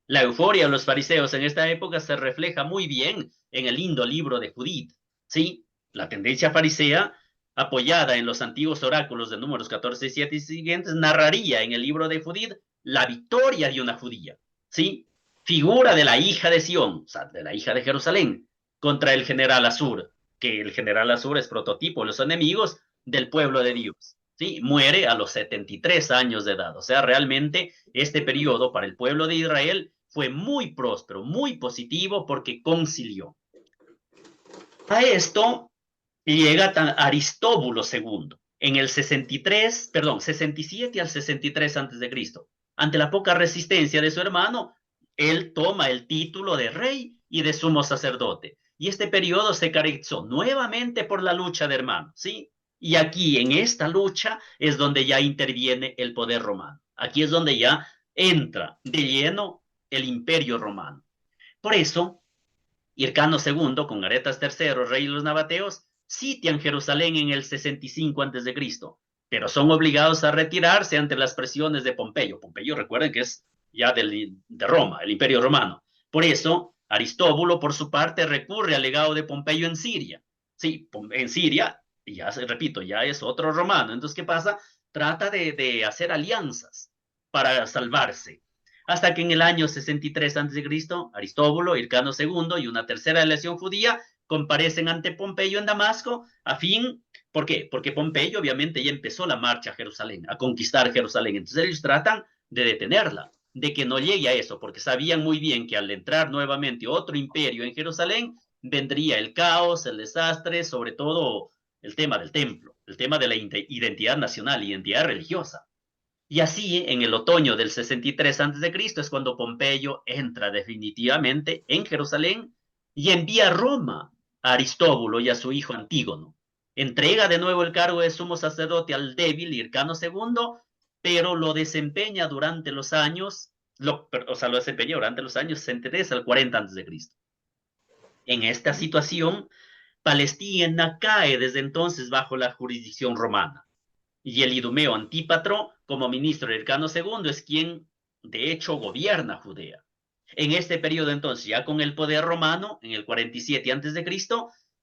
La euforia de los fariseos en esta época se refleja muy bien en el lindo libro de Judith. Sí, la tendencia farisea, apoyada en los antiguos oráculos de Números 14, 7 y siguientes, narraría en el libro de Judith la victoria de una judía. Sí, figura de la hija de Sión, o sea, de la hija de Jerusalén, contra el general Asur, que el general Asur es prototipo de los enemigos del pueblo de Dios. ¿Sí? Muere a los 73 años de edad. O sea, realmente este periodo para el pueblo de Israel fue muy próspero, muy positivo porque concilió. A esto llega Aristóbulo II en el 67 al 63 antes de Cristo. Ante la poca resistencia de su hermano, él toma el título de rey y de sumo sacerdote. Y este periodo se caracterizó nuevamente por la lucha de hermanos, ¿sí? Y aquí, en esta lucha, es donde ya interviene el poder romano. Aquí es donde ya entra de lleno el imperio romano. Por eso, Hircano II, con Aretas III, rey de los nabateos, sitian Jerusalén en el 65 a.C., pero son obligados a retirarse ante las presiones de Pompeyo. Pompeyo, recuerden que es ya de Roma, el imperio romano. Por eso, Aristóbulo, por su parte, recurre al legado de Pompeyo en Siria. Sí, en Siria, y ya repito, ya es otro romano. Entonces, ¿qué pasa? Trata de hacer alianzas para salvarse. Hasta que en el año 63 a.C., Aristóbulo, Hircano II y una tercera legión judía comparecen ante Pompeyo en Damasco a fin, ¿por qué? Porque Pompeyo obviamente ya empezó la marcha a Jerusalén, a conquistar Jerusalén. Entonces ellos tratan de detenerla, de que no llegue a eso, porque sabían muy bien que al entrar nuevamente otro imperio en Jerusalén, vendría el caos, el desastre, sobre todo el tema del templo, el tema de la identidad nacional, identidad religiosa. Y así, en el otoño del 63 a.C., es cuando Pompeyo entra definitivamente en Jerusalén y envía a Roma a Aristóbulo y a su hijo Antígono. Entrega de nuevo el cargo de sumo sacerdote al débil Hircano II, pero lo desempeña durante los años, lo desempeña durante los años 63 al 40 a.C. En esta situación, Palestina cae desde entonces bajo la jurisdicción romana. Y el idumeo Antípatro, como ministro de Hircano II, es quien, de hecho, gobierna Judea. En este periodo, entonces, ya con el poder romano, en el 47 a.C.,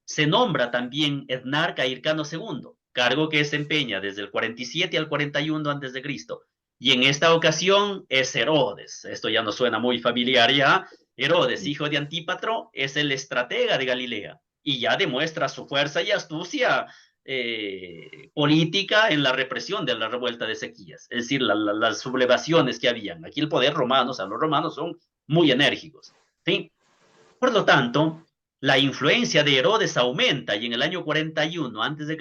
se nombra también etnarca Hircano II, cargo que desempeña desde el 47 al 41 a.C. Y en esta ocasión es Herodes. Esto ya nos suena muy familiar ya. Herodes, hijo de Antípatro, es el estratega de Galilea y ya demuestra su fuerza y astucia política en la represión de la revuelta de Ezequías, es decir, las sublevaciones que habían. Aquí el poder romano, o sea, los romanos son muy enérgicos, ¿sí? Por lo tanto, la influencia de Herodes aumenta y en el año 41 a.C.,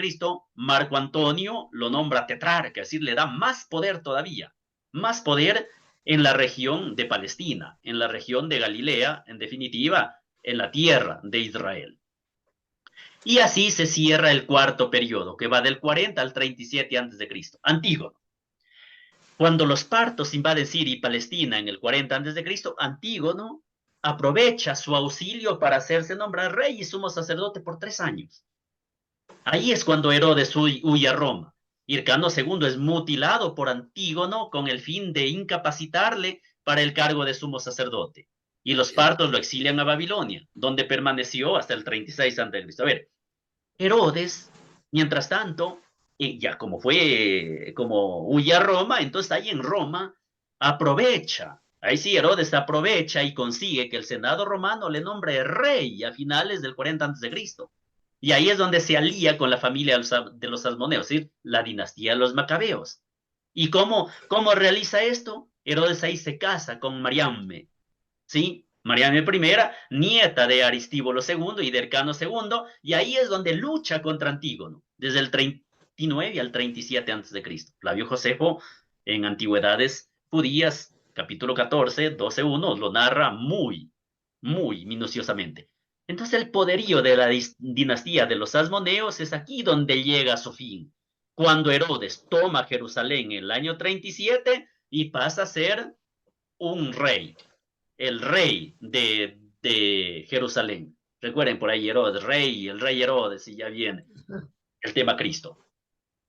Marco Antonio lo nombra tetrarca, es decir, le da más poder todavía, más poder en la región de Palestina, en la región de Galilea, en definitiva, en la tierra de Israel. Y así se cierra el cuarto periodo, que va del 40 al 37 a.C. Antígono. Cuando los partos invaden Siria y Palestina en el 40 a.C., Antígono aprovecha su auxilio para hacerse nombrar rey y sumo sacerdote por 3 años. Ahí es cuando Herodes huye a Roma. Hircano II es mutilado por Antígono con el fin de incapacitarle para el cargo de sumo sacerdote. Y los partos lo exilian a Babilonia, donde permaneció hasta el 36 a.C. A ver, Herodes, mientras tanto, ya como huye a Roma, entonces ahí en Roma aprovecha, ahí sí Herodes aprovecha y consigue que el Senado romano le nombre rey a finales del 40 a.C. Y ahí es donde se alía con la familia de los Asmoneos, es decir, la dinastía de los Macabeos. ¿Y cómo realiza esto? Herodes ahí se casa con Mariamne, ¿sí? Mariamne I, nieta de Aristíbulo II y de Hircano II, y ahí es donde lucha contra Antígono, desde el 29 al 37 antes de Cristo. Flavio Josefo, en Antigüedades Judías, capítulo 14, 12:1, lo narra muy minuciosamente. Entonces el poderío de la dinastía de los Asmoneos es aquí donde llega a su fin, cuando Herodes toma Jerusalén en el año 37 y pasa a ser un rey, el rey de Jerusalén. Recuerden por ahí Herodes, rey, el rey Herodes, y ya viene el tema Cristo.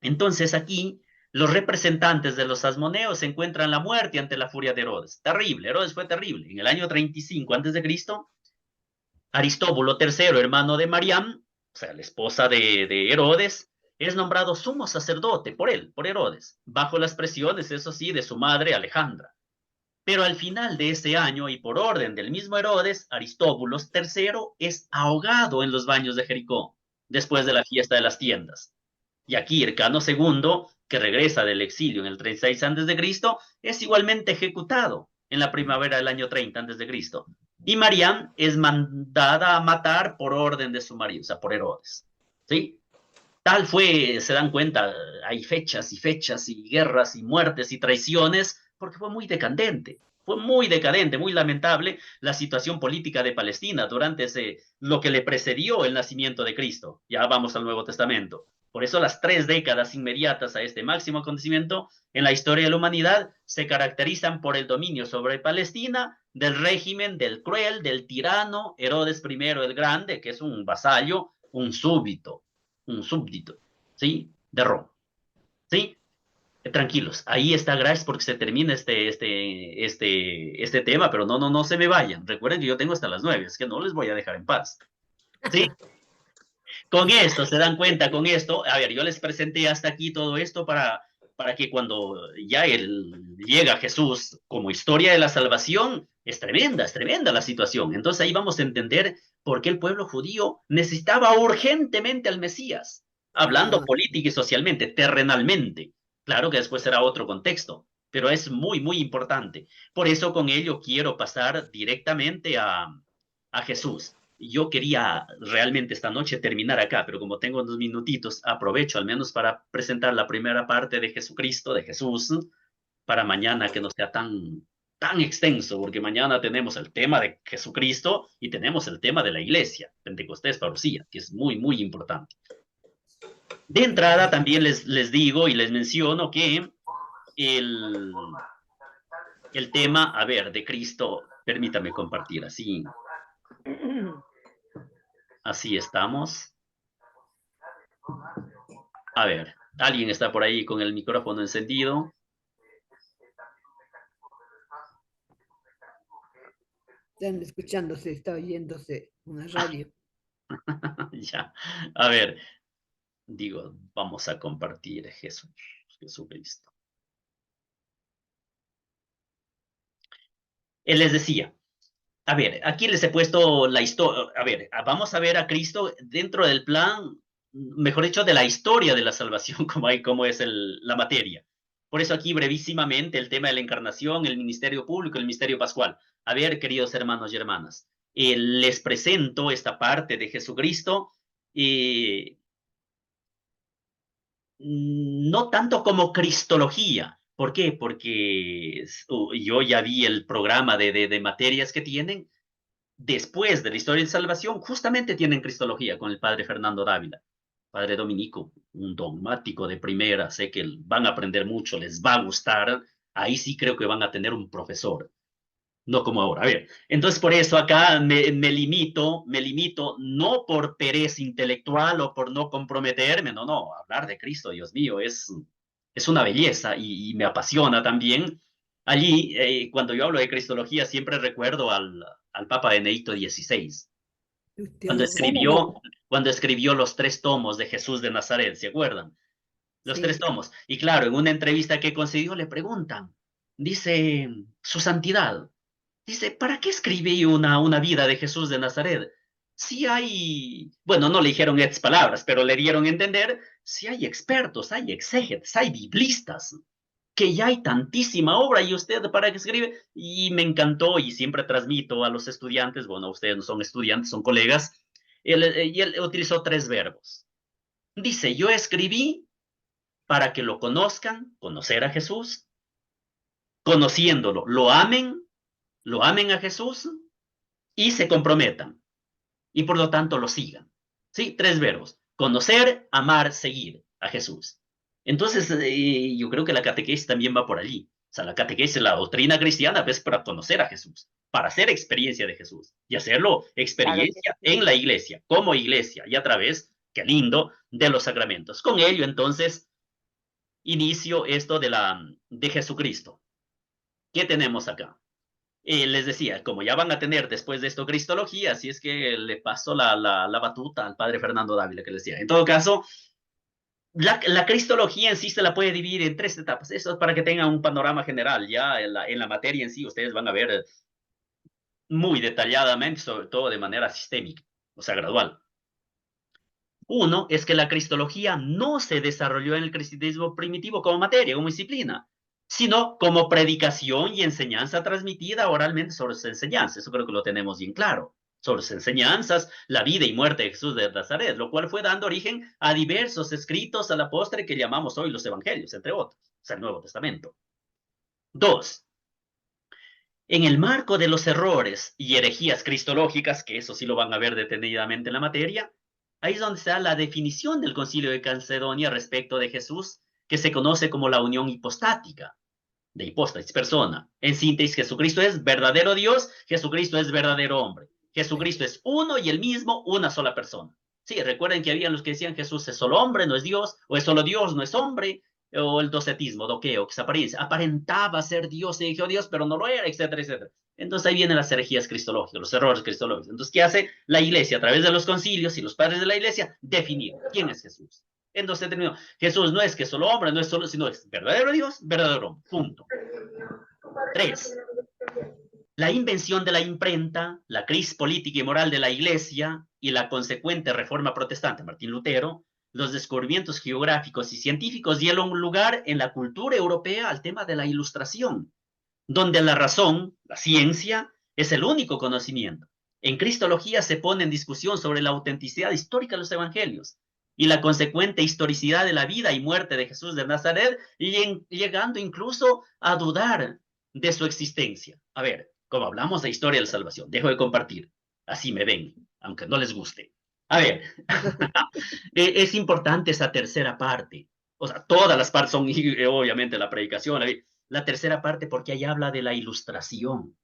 Entonces aquí los representantes de los asmoneos encuentran la muerte ante la furia de Herodes. Terrible, Herodes fue terrible. En el año 35 antes de Cristo, Aristóbulo III, hermano de Mariam, o sea, la esposa de Herodes, es nombrado sumo sacerdote por él, por Herodes, bajo las presiones, eso sí, de su madre Alejandra. Pero al final de ese año, y por orden del mismo Herodes, Aristóbulos III es ahogado en los baños de Jericó, después de la fiesta de las tiendas. Y aquí Hircano II, que regresa del exilio en el 36 a.C., es igualmente ejecutado en la primavera del año 30 a.C. Y Mariam es mandada a matar por orden de su marido, o sea, por Herodes. ¿Sí? Tal fue, se dan cuenta, hay fechas y guerras y muertes y traiciones, porque fue muy decadente. Fue muy decadente, muy lamentable la situación política de Palestina durante lo que le precedió el nacimiento de Cristo. Ya vamos al Nuevo Testamento. Por eso las 3 décadas inmediatas a este máximo acontecimiento en la historia de la humanidad se caracterizan por el dominio sobre Palestina del régimen del cruel, del tirano Herodes I el Grande, que es un vasallo, un súbdito, ¿sí? De Roma, ¿sí? Tranquilos, ahí está, gracias porque se termina este tema, pero no se me vayan. Recuerden que yo tengo hasta las 9, es que no les voy a dejar en paz, ¿sí? Con esto, se dan cuenta, con esto, a ver, yo les presenté hasta aquí todo esto para que cuando ya llega Jesús como historia de la salvación, es tremenda la situación. Entonces ahí vamos a entender por qué el pueblo judío necesitaba urgentemente al Mesías, hablando política y socialmente, terrenalmente. Claro que después será otro contexto, pero es muy importante. Por eso con ello quiero pasar directamente a Jesús. Yo quería realmente esta noche terminar acá, pero como tengo unos minutitos, aprovecho al menos para presentar la primera parte de Jesucristo, de Jesús, para mañana que no sea tan extenso, porque mañana tenemos el tema de Jesucristo y tenemos el tema de la iglesia, Pentecostés, parucía, que es muy importante. De entrada también les digo y les menciono que el tema, a ver, de Cristo, permítame compartir así. Así estamos. A ver, ¿alguien está por ahí con el micrófono encendido? Están escuchándose, está oyéndose una radio. Ya, a ver, digo, vamos a compartir Jesucristo. Él les decía, a ver, aquí les he puesto la historia, a ver, vamos a ver a Cristo dentro del plan, mejor dicho, de la historia de la salvación, como es la materia. Por eso aquí brevísimamente el tema de la encarnación, el ministerio público, el misterio pascual. A ver, queridos hermanos y hermanas, les presento esta parte de Jesucristo, no tanto como cristología. ¿Por qué? Porque yo ya vi el programa de materias que tienen. Después de la historia de salvación, justamente tienen cristología con el padre Fernando Dávila, padre dominico, un dogmático de primera. Sé que van a aprender mucho, les va a gustar. Ahí sí creo que van a tener un profesor, no como ahora. A ver, entonces por eso acá me limito, no por pereza intelectual o por no comprometerme, no, hablar de Cristo, Dios mío, es una belleza y me apasiona también. Allí, cuando yo hablo de cristología, siempre recuerdo al Papa Benedicto XVI, cuando escribió los 3 tomos de Jesús de Nazaret, ¿se acuerdan? Los 3 tomos. Y claro, en una entrevista que concedió le preguntan, dice, su santidad, dice, ¿para qué escribí una vida de Jesús de Nazaret? Si hay, bueno, no le dijeron estas palabras, pero le dieron a entender, si hay expertos, hay exégetas, hay biblistas, que ya hay tantísima obra y usted para qué escribe. Y me encantó y siempre transmito a los estudiantes, bueno, ustedes no son estudiantes, son colegas, y él utilizó 3 verbos. Dice, yo escribí para que lo conozcan, conocer a Jesús, conociéndolo, lo amen a Jesús y se comprometan. Y por lo tanto lo sigan. ¿Sí? 3 verbos. Conocer, amar, seguir a Jesús. Entonces, yo creo que la catequesis también va por allí. O sea, la catequesis, la doctrina cristiana, es para conocer a Jesús, para hacer experiencia de Jesús y hacerlo experiencia en la iglesia, como iglesia y a través, qué lindo, de los sacramentos. Con ello, entonces, inicio esto de Jesucristo. ¿Qué tenemos acá? Les decía, como ya van a tener después de esto Cristología, así es que le paso la batuta al padre Fernando Dávila, que les decía. En todo caso, la Cristología en sí se la puede dividir en 3 etapas. Eso es para que tengan un panorama general. Ya en la materia en sí, ustedes van a ver muy detalladamente, sobre todo de manera sistémica, o sea, gradual. Uno es que la Cristología no se desarrolló en el cristianismo primitivo como materia, como disciplina, sino como predicación y enseñanza transmitida oralmente sobre sus enseñanzas. Eso creo que lo tenemos bien claro. Sobre sus enseñanzas, la vida y muerte de Jesús de Nazaret, lo cual fue dando origen a diversos escritos a la postre que llamamos hoy los evangelios, entre otros, o sea, el Nuevo Testamento. 2. En el marco de los errores y herejías cristológicas, que eso sí lo van a ver detenidamente en la materia, ahí es donde se da la definición del Concilio de Calcedonia respecto de Jesús, que se conoce como la unión hipostática, de hipóstasis, persona. En síntesis, Jesucristo es verdadero Dios, Jesucristo es verdadero hombre. Jesucristo es uno y el mismo, una sola persona. Sí, recuerden que habían los que decían Jesús es solo hombre, no es Dios, o es solo Dios, no es hombre, o el docetismo, doqueo, que se aparentaba ser Dios, se dijo Dios, pero no lo era, etcétera, etcétera. Entonces ahí vienen las herejías cristológicas, los errores cristológicos. Entonces, ¿qué hace la iglesia a través de los concilios y los padres de la iglesia? Definir quién es Jesús. Entonces terminó, Jesús no es que solo hombre, no es solo, sino es verdadero Dios, verdadero hombre, punto. 3. La invención de la imprenta, la crisis política y moral de la iglesia y la consecuente reforma protestante, Martín Lutero, los descubrimientos geográficos y científicos dieron lugar en la cultura europea al tema de la ilustración, donde la razón, la ciencia, es el único conocimiento. En Cristología se pone en discusión sobre la autenticidad histórica de los evangelios y la consecuente historicidad de la vida y muerte de Jesús de Nazaret, y llegando incluso a dudar de su existencia. A ver, como hablamos de historia de la salvación, dejo de compartir, así me ven, aunque no les guste. A ver, es importante esa tercera parte, o sea, todas las partes son obviamente la predicación, la tercera parte porque ahí habla de la ilustración.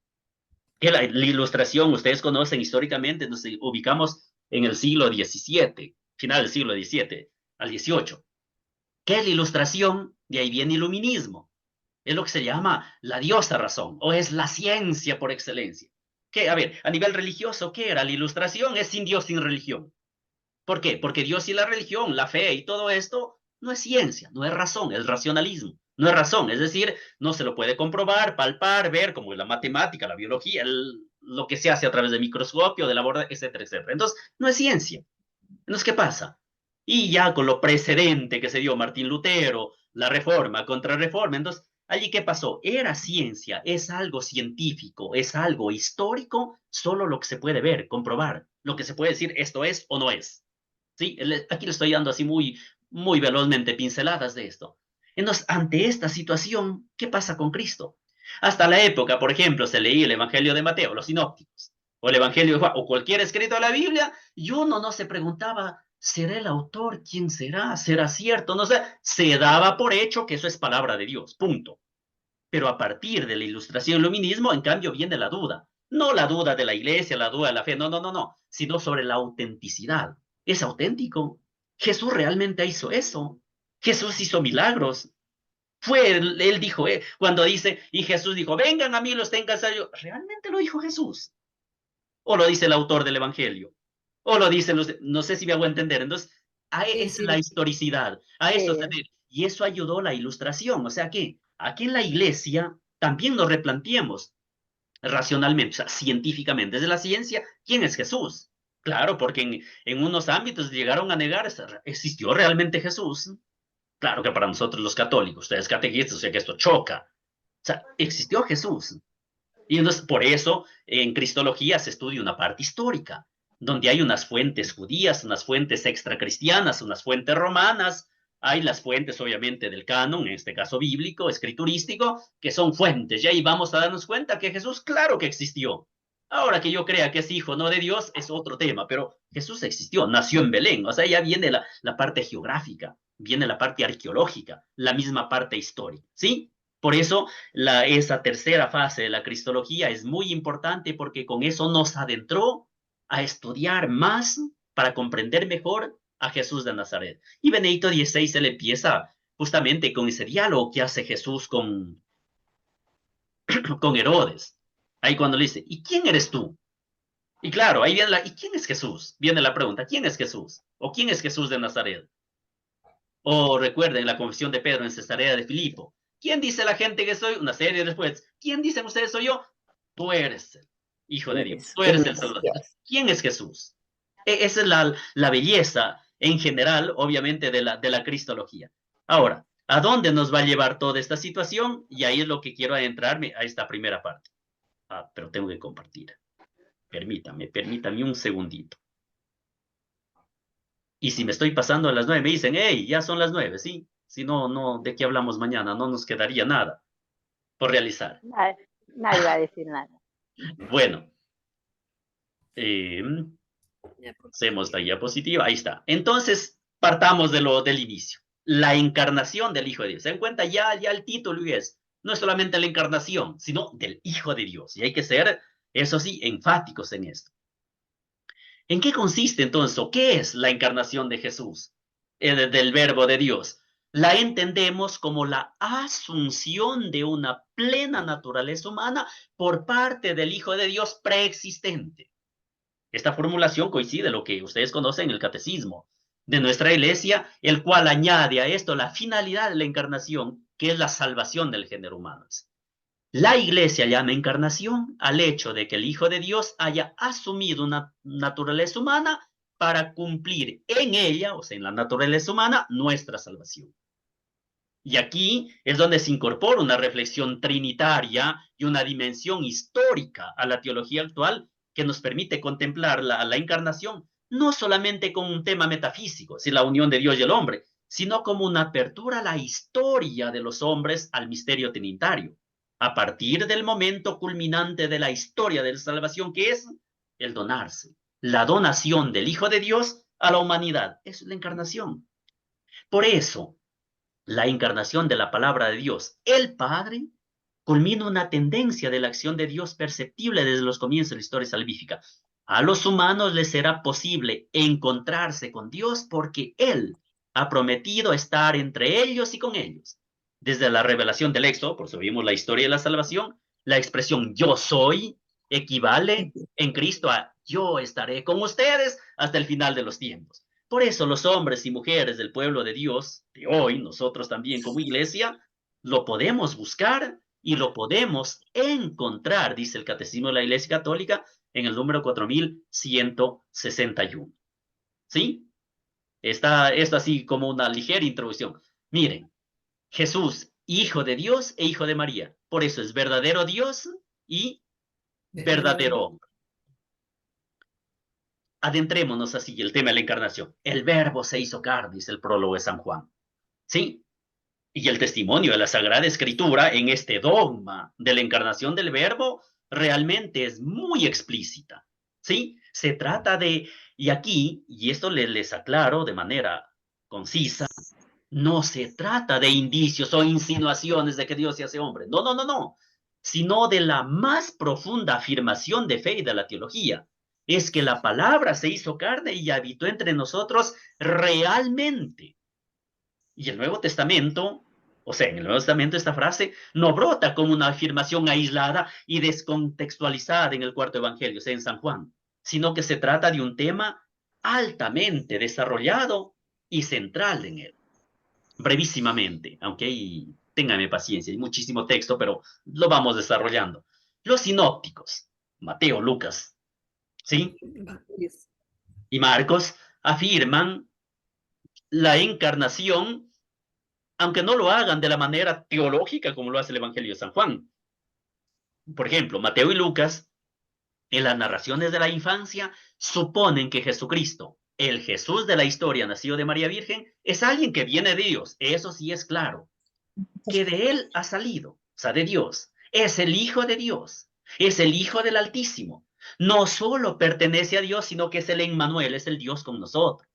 Que la ilustración, ustedes conocen históricamente, nos ubicamos en el siglo XVII, final del siglo XVII al XVIII. ¿Qué es la ilustración? De ahí viene el iluminismo. Es lo que se llama la diosa razón, o es la ciencia por excelencia. ¿Qué? A ver, a nivel religioso, ¿qué era? La ilustración es sin Dios, sin religión. ¿Por qué? Porque Dios y la religión, la fe y todo esto no es ciencia, no es razón, es racionalismo. No es razón, es decir, no se lo puede comprobar, palpar, ver, como la matemática, la biología, lo que se hace a través del microscopio, de la borda, etcétera, etcétera. Entonces, no es ciencia. Entonces, ¿qué pasa? Y ya con lo precedente que se dio Martín Lutero, la reforma, contrarreforma, entonces, allí ¿qué pasó? Era ciencia, es algo científico, es algo histórico, solo lo que se puede ver, comprobar, lo que se puede decir esto es o no es. ¿Sí? Aquí le estoy dando así muy velozmente pinceladas de esto. Entonces, ante esta situación, ¿qué pasa con Cristo? Hasta la época, por ejemplo, se leía el Evangelio de Mateo, los sinópticos, o el Evangelio de Juan, o cualquier escrito de la Biblia, y uno no se preguntaba, ¿será el autor? ¿Quién será? ¿Será cierto? No sé, se daba por hecho que eso es palabra de Dios, punto. Pero a partir de la ilustración del iluminismo, en cambio, viene la duda. No la duda de la iglesia, la duda de la fe, no, sino sobre la autenticidad. ¿Es auténtico? ¿Jesús realmente hizo eso? ¿Jesús hizo milagros? Él dijo, cuando dice, y Jesús dijo, vengan a mí los tengan cansados, ¿realmente lo dijo Jesús? ¿O lo dice el autor del Evangelio? ¿O lo dicen los, no sé si me hago entender? Entonces, es la historicidad, a eso se debe. Y eso ayudó la ilustración, o sea que aquí en la iglesia también nos replanteemos racionalmente, o sea, científicamente, desde la ciencia, ¿quién es Jesús? Claro, porque en unos ámbitos llegaron a negar, ¿existió realmente Jesús? Claro que para nosotros los católicos, ustedes catequistas, o sea que esto choca. O sea, existió Jesús. Y entonces, por eso, en Cristología se estudia una parte histórica, donde hay unas fuentes judías, unas fuentes extracristianas, unas fuentes romanas, hay las fuentes, obviamente, del canon, en este caso bíblico, escriturístico, que son fuentes, y ahí vamos a darnos cuenta que Jesús, claro que existió. Ahora que yo crea que es hijo no de Dios, es otro tema, pero Jesús existió, nació en Belén, o sea, ya viene la parte geográfica, viene la parte arqueológica, la misma parte histórica, ¿sí? Por eso esa tercera fase de la cristología es muy importante porque con eso nos adentró a estudiar más para comprender mejor a Jesús de Nazaret. Y Benedicto XVI se le empieza justamente con ese diálogo que hace Jesús con Herodes. Ahí cuando le dice, ¿y quién eres tú? Y claro, ahí viene ¿y quién es Jesús? Viene la pregunta, ¿quién es Jesús? ¿O quién es Jesús de Nazaret? O recuerden la confesión de Pedro en Cesarea de Filipo. ¿Quién dice la gente que soy? Una serie después. ¿Quién dicen ustedes soy yo? Tú eres el Hijo de Dios. Tú eres el Salvador. ¿Quién es Jesús? Esa es la belleza en general, obviamente, de la cristología. Ahora, ¿a dónde nos va a llevar toda esta situación? Y ahí es lo que quiero adentrarme a esta primera parte. Pero tengo que compartir. Permítame un segundito. Y si me estoy pasando a las 9, me dicen, hey, ya son las 9, ¿sí? Si no, no, ¿de qué hablamos mañana? No nos quedaría nada por realizar. Nadie va a decir nada. Bueno, hacemos la diapositiva, ahí está. Entonces, partamos del inicio. La encarnación del Hijo de Dios. ¿Se dan cuenta? Ya el título es, no es solamente la encarnación, sino del Hijo de Dios. Y hay que ser, eso sí, enfáticos en esto. ¿En qué consiste entonces, o qué es la encarnación de Jesús, del Verbo de Dios? La entendemos como la asunción de una plena naturaleza humana por parte del Hijo de Dios preexistente. Esta formulación coincide lo que ustedes conocen en el catecismo de nuestra iglesia, el cual añade a esto la finalidad de la encarnación, que es la salvación del género humano. La iglesia llama encarnación al hecho de que el Hijo de Dios haya asumido una naturaleza humana para cumplir en ella, o sea, en la naturaleza humana, nuestra salvación. Y aquí es donde se incorpora una reflexión trinitaria y una dimensión histórica a la teología actual que nos permite contemplar la encarnación no solamente como un tema metafísico, si la unión de Dios y el hombre, sino como una apertura a la historia de los hombres al misterio trinitario, a partir del momento culminante de la historia de la salvación, que es el donarse, la donación del Hijo de Dios a la humanidad. Es la encarnación. Por eso, la encarnación de la palabra de Dios, el Padre, culmina una tendencia de la acción de Dios perceptible desde los comienzos de la historia salvífica. A los humanos les será posible encontrarse con Dios porque Él ha prometido estar entre ellos y con ellos. Desde la revelación del Éxodo, por eso vimos la historia de la salvación, la expresión yo soy equivale en Cristo a yo estaré con ustedes hasta el final de los tiempos. Por eso los hombres y mujeres del pueblo de Dios, de hoy, nosotros también como iglesia, lo podemos buscar y lo podemos encontrar, dice el Catecismo de la Iglesia Católica, en el número 4161. ¿Sí? Está esto así como una ligera introducción. Miren, Jesús, Hijo de Dios e Hijo de María. Por eso es verdadero Dios y verdadero hombre. Adentrémonos así el tema de la encarnación. El verbo se hizo carne, dice el prólogo de San Juan. ¿Sí? Y el testimonio de la Sagrada Escritura en este dogma de la encarnación del verbo realmente es muy explícita. ¿Sí? Se trata de, y aquí, y esto les aclaro de manera concisa, no se trata de indicios o insinuaciones de que Dios se hace hombre. No, no, no, no. Sino de la más profunda afirmación de fe y de la teología. Es que la palabra se hizo carne y habitó entre nosotros realmente. Y el Nuevo Testamento, o sea, en el Nuevo Testamento esta frase no brota como una afirmación aislada y descontextualizada en el cuarto evangelio, o sea, en San Juan, sino que se trata de un tema altamente desarrollado y central en él. Brevísimamente, aunque ahí ténganme paciencia, hay muchísimo texto, pero lo vamos desarrollando. Los sinópticos, Mateo, Lucas, ¿sí? Y Marcos afirman la encarnación, aunque no lo hagan de la manera teológica como lo hace el Evangelio de San Juan. Por ejemplo, Mateo y Lucas, en las narraciones de la infancia, suponen que Jesucristo, el Jesús de la historia, nacido de María Virgen, es alguien que viene de Dios. Eso sí es claro. Que de él ha salido, o sea, de Dios. Es el Hijo de Dios. Es el Hijo del Altísimo. No solo pertenece a Dios, sino que es el Emmanuel, es el Dios con nosotros.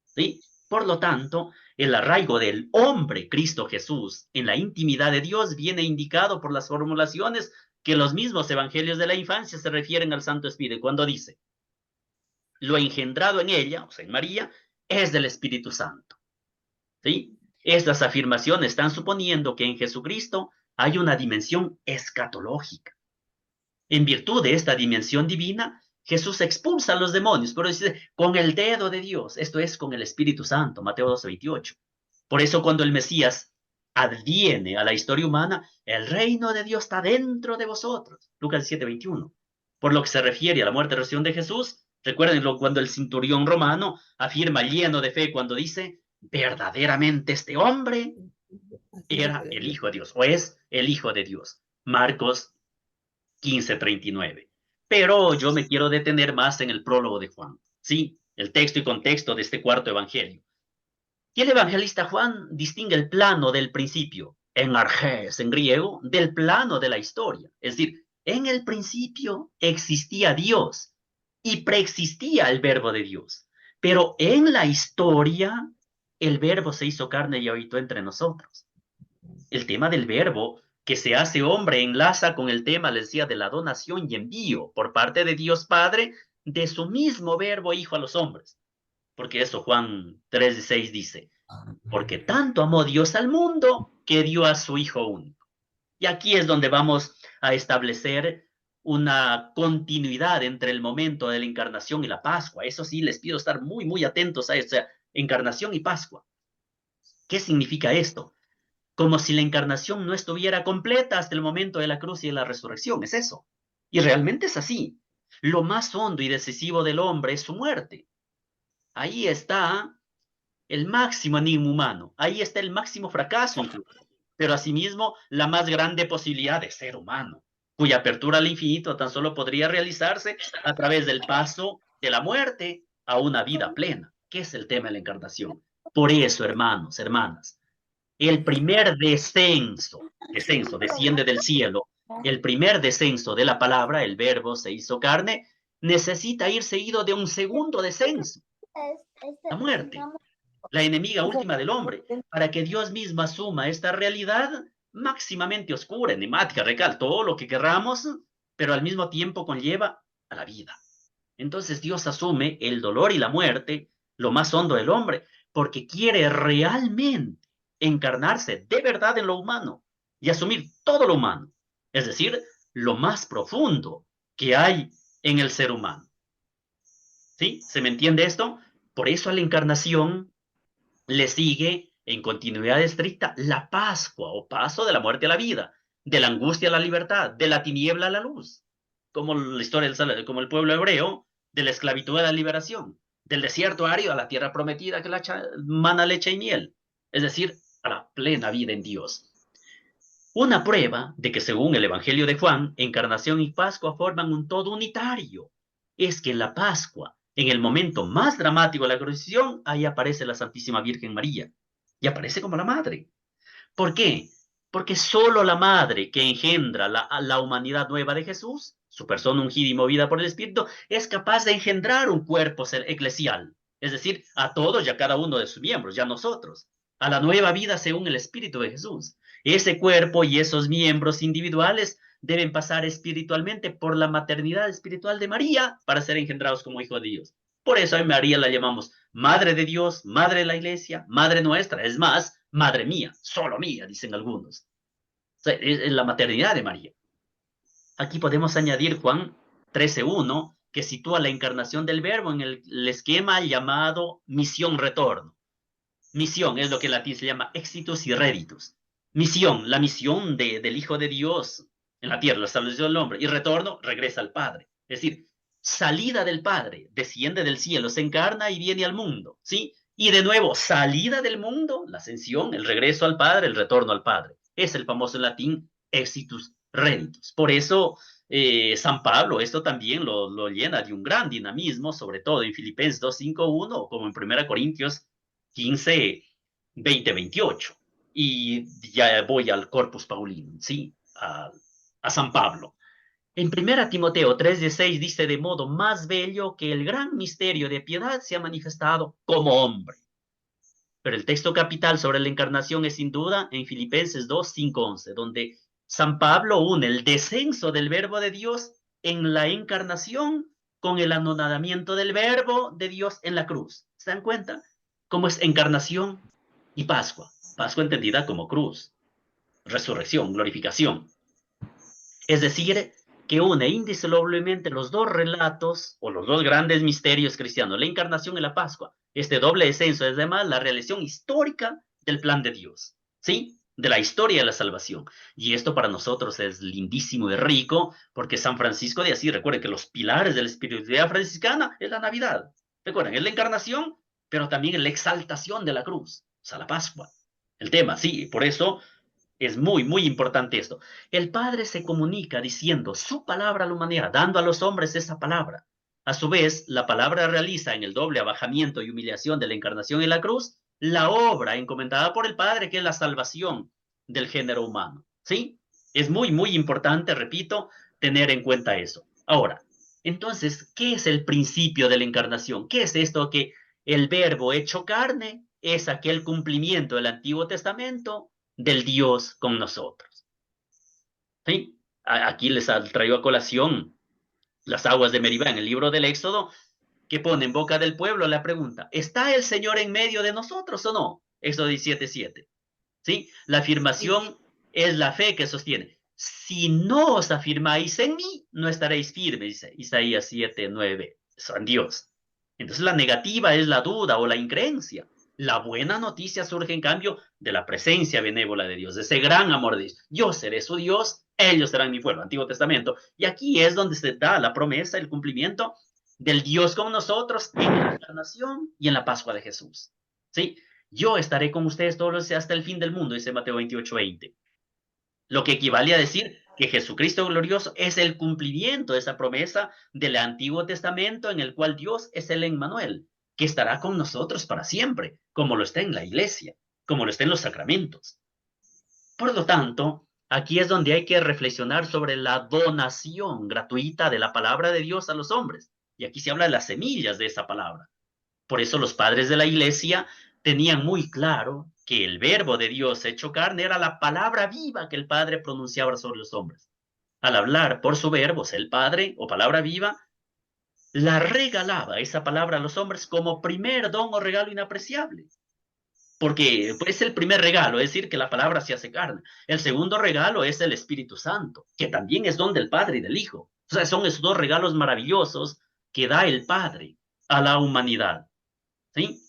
¿Sí? Por lo tanto, el arraigo del hombre Cristo Jesús en la intimidad de Dios viene indicado por las formulaciones que los mismos evangelios de la infancia se refieren al Santo Espíritu, cuando dice, lo engendrado en ella, o sea, en María, es del Espíritu Santo. ¿Sí? Estas afirmaciones están suponiendo que en Jesucristo hay una dimensión escatológica. En virtud de esta dimensión divina, Jesús expulsa a los demonios, pero dice, con el dedo de Dios, esto es con el Espíritu Santo, Mateo 12:28. Por eso cuando el Mesías adviene a la historia humana, el reino de Dios está dentro de vosotros, Lucas 7:21. Por lo que se refiere a la muerte y resurrección de Jesús, recuérdenlo cuando el centurión romano afirma lleno de fe cuando dice, verdaderamente este hombre era el Hijo de Dios, o es el Hijo de Dios. Marcos 15:39. Pero yo me quiero detener más en el prólogo de Juan. Sí, el texto y contexto de este cuarto evangelio. Y el evangelista Juan distingue el plano del principio, en arges, en griego, del plano de la historia. Es decir, en el principio existía Dios y preexistía el verbo de Dios. Pero en la historia, el verbo se hizo carne y habitó entre nosotros. El tema del verbo que se hace hombre enlaza con el tema, les decía, de la donación y envío por parte de Dios Padre de su mismo verbo Hijo a los hombres. Porque eso Juan 3:6 dice, porque tanto amó Dios al mundo que dio a su Hijo único. Y aquí es donde vamos a establecer una continuidad entre el momento de la encarnación y la Pascua. Eso sí, les pido estar muy, muy atentos a eso, o sea, encarnación y Pascua. ¿Qué significa esto? Como si la encarnación no estuviera completa hasta el momento de la cruz y de la resurrección, es eso. Y realmente es así. Lo más hondo y decisivo del hombre es su muerte. Ahí está el máximo enigma humano, ahí está el máximo fracaso incluso, pero asimismo la más grande posibilidad de ser humano, cuya apertura al infinito tan solo podría realizarse a través del paso de la muerte a una vida plena, que es el tema de la encarnación. Por eso, hermanos, hermanas, el primer descenso, desciende del cielo, el primer descenso de la palabra, el verbo se hizo carne, necesita ir seguido de un segundo descenso, la muerte, la enemiga última del hombre, para que Dios mismo asuma esta realidad máximamente oscura, enigmática, recal, todo lo que querramos, pero al mismo tiempo conlleva a la vida. Entonces Dios asume el dolor y la muerte, lo más hondo del hombre, porque quiere realmente encarnarse de verdad en lo humano y asumir todo lo humano, es decir, lo más profundo que hay en el ser humano. ¿Sí? ¿Se me entiende esto? Por eso a la encarnación le sigue en continuidad estricta la Pascua o paso de la muerte a la vida, de la angustia a la libertad, de la tiniebla a la luz, como la historia del, como el pueblo hebreo, de la esclavitud a la liberación, del desierto árido a la tierra prometida que la mana leche y miel, es decir, a la plena vida en Dios. Una prueba de que según el Evangelio de Juan, encarnación y Pascua forman un todo unitario, es que en la Pascua, en el momento más dramático de la crucifixión, ahí aparece la Santísima Virgen María, y aparece como la madre. ¿Por qué? Porque solo la madre que engendra la humanidad nueva de Jesús, su persona ungida y movida por el Espíritu, es capaz de engendrar un cuerpo eclesial, es decir, a todos y a cada uno de sus miembros, ya nosotros, a la nueva vida según el Espíritu de Jesús. Ese cuerpo y esos miembros individuales deben pasar espiritualmente por la maternidad espiritual de María para ser engendrados como hijos de Dios. Por eso a María la llamamos Madre de Dios, Madre de la Iglesia, Madre nuestra, es más, Madre mía, solo mía, dicen algunos. O sea, es la maternidad de María. Aquí podemos añadir Juan 13:1, que sitúa la encarnación del verbo en el esquema llamado misión-retorno. Misión es lo que en latín se llama exitus y reditus. Misión, la misión del Hijo de Dios en la tierra, la estableció el hombre, y retorno, regresa al Padre. Es decir, salida del Padre, desciende del cielo, se encarna y viene al mundo, ¿sí? Y de nuevo, salida del mundo, la ascensión, el regreso al Padre, el retorno al Padre. Es el famoso en latín exitus reditus. Por eso San Pablo, esto también lo llena de un gran dinamismo, sobre todo en Filipenses 2:5-1, como en 1 Corintios 15:20-28. Y ya voy al Corpus Paulinum, ¿sí? A San Pablo. En 1 Timoteo 3:16 dice: de modo más bello que el gran misterio de piedad se ha manifestado como hombre. Pero el texto capital sobre la encarnación es sin duda en Filipenses 2:5-11, donde San Pablo une el descenso del verbo de Dios en la encarnación con el anonadamiento del verbo de Dios en la cruz. ¿Se dan cuenta? Cómo es encarnación y Pascua. Pascua entendida como cruz, resurrección, glorificación. Es decir, que une indisolublemente los dos relatos o los dos grandes misterios cristianos, la encarnación y la Pascua. Este doble descenso es además la realización histórica del plan de Dios, ¿sí? De la historia de la salvación. Y esto para nosotros es lindísimo y rico, porque San Francisco de Asís, recuerden que los pilares de la espiritualidad franciscana es la Navidad. Recuerden, es la encarnación, pero también es la exaltación de la cruz, o sea, la Pascua. El tema, sí, por eso es muy, muy importante esto. El Padre se comunica diciendo su palabra a la humanidad, dando a los hombres esa palabra. A su vez, la palabra realiza en el doble abajamiento y humillación de la encarnación en la cruz la obra encomendada por el Padre, que es la salvación del género humano. ¿Sí? Es muy, muy importante, repito, tener en cuenta eso. Ahora, entonces, ¿qué es el principio de la encarnación? ¿Qué es esto que el verbo hecho carne es aquel cumplimiento del Antiguo Testamento del Dios con nosotros? ¿Sí? Aquí les traigo a colación las aguas de Meribá en el libro del Éxodo, que pone en boca del pueblo la pregunta: ¿está el Señor en medio de nosotros o no? Éxodo 17:7. ¿Sí? La afirmación es la fe que sostiene. Si no os afirmáis en mí, no estaréis firmes, dice Isaías 7:9. Son Dios. Entonces la negativa es la duda o la increencia. La buena noticia surge, en cambio, de la presencia benévola de Dios, de ese gran amor de Dios. Yo seré su Dios, ellos serán mi pueblo. Antiguo Testamento. Y aquí es donde se da la promesa, el cumplimiento del Dios con nosotros en la encarnación y en la Pascua de Jesús. ¿Sí? Yo estaré con ustedes todos los días hasta el fin del mundo, dice Mateo 28:20. Lo que equivale a decir que Jesucristo glorioso es el cumplimiento de esa promesa del Antiguo Testamento, en el cual Dios es el Emmanuel, que estará con nosotros para siempre, como lo está en la iglesia, como lo está en los sacramentos. Por lo tanto, aquí es donde hay que reflexionar sobre la donación gratuita de la palabra de Dios a los hombres. Y aquí se habla de las semillas de esa palabra. Por eso los padres de la iglesia tenían muy claro que el verbo de Dios hecho carne era la palabra viva que el Padre pronunciaba sobre los hombres. Al hablar por su verbo, el Padre, o palabra viva, la regalaba esa palabra a los hombres como primer don o regalo inapreciable. Porque es el primer regalo, es decir, que la palabra se hace carne. El segundo regalo es el Espíritu Santo, que también es don del Padre y del Hijo. O sea, son esos dos regalos maravillosos que da el Padre a la humanidad. ¿Sí?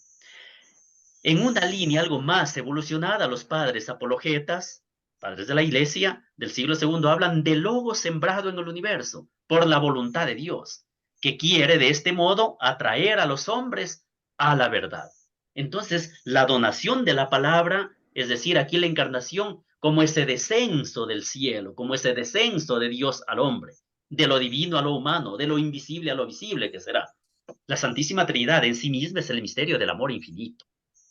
En una línea algo más evolucionada, los padres apologetas, padres de la iglesia del siglo segundo, hablan del logo sembrado en el universo por la voluntad de Dios, que quiere de este modo atraer a los hombres a la verdad. Entonces, la donación de la palabra, es decir, aquí la encarnación, como ese descenso del cielo, como ese descenso de Dios al hombre, de lo divino a lo humano, de lo invisible a lo visible, que será. La Santísima Trinidad en sí misma es el misterio del amor infinito,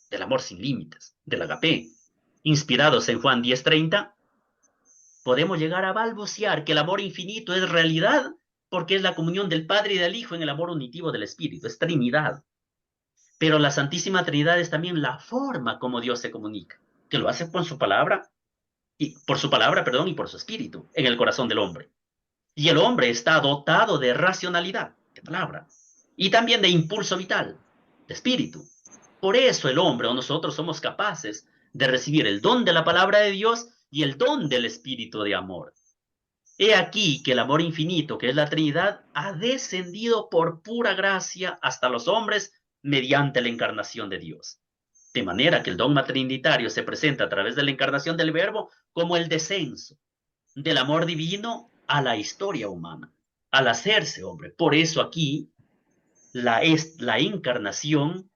del amor sin límites, del agape. Inspirados en Juan 10:30, podemos llegar a balbucear que el amor infinito es realidad porque es la comunión del Padre y del Hijo en el amor unitivo del Espíritu, es Trinidad. Pero la Santísima Trinidad es también la forma como Dios se comunica, que lo hace con su palabra, y por su palabra, perdón, y por su espíritu en el corazón del hombre. Y el hombre está dotado de racionalidad, de palabra, y también de impulso vital, de espíritu. Por eso el hombre o nosotros somos capaces de recibir el don de la palabra de Dios y el don del espíritu de amor. He aquí que el amor infinito, que es la Trinidad, ha descendido por pura gracia hasta los hombres mediante la encarnación de Dios. De manera que el dogma trinitario se presenta a través de la encarnación del Verbo como el descenso del amor divino a la historia humana, al hacerse hombre. Por eso aquí la encarnación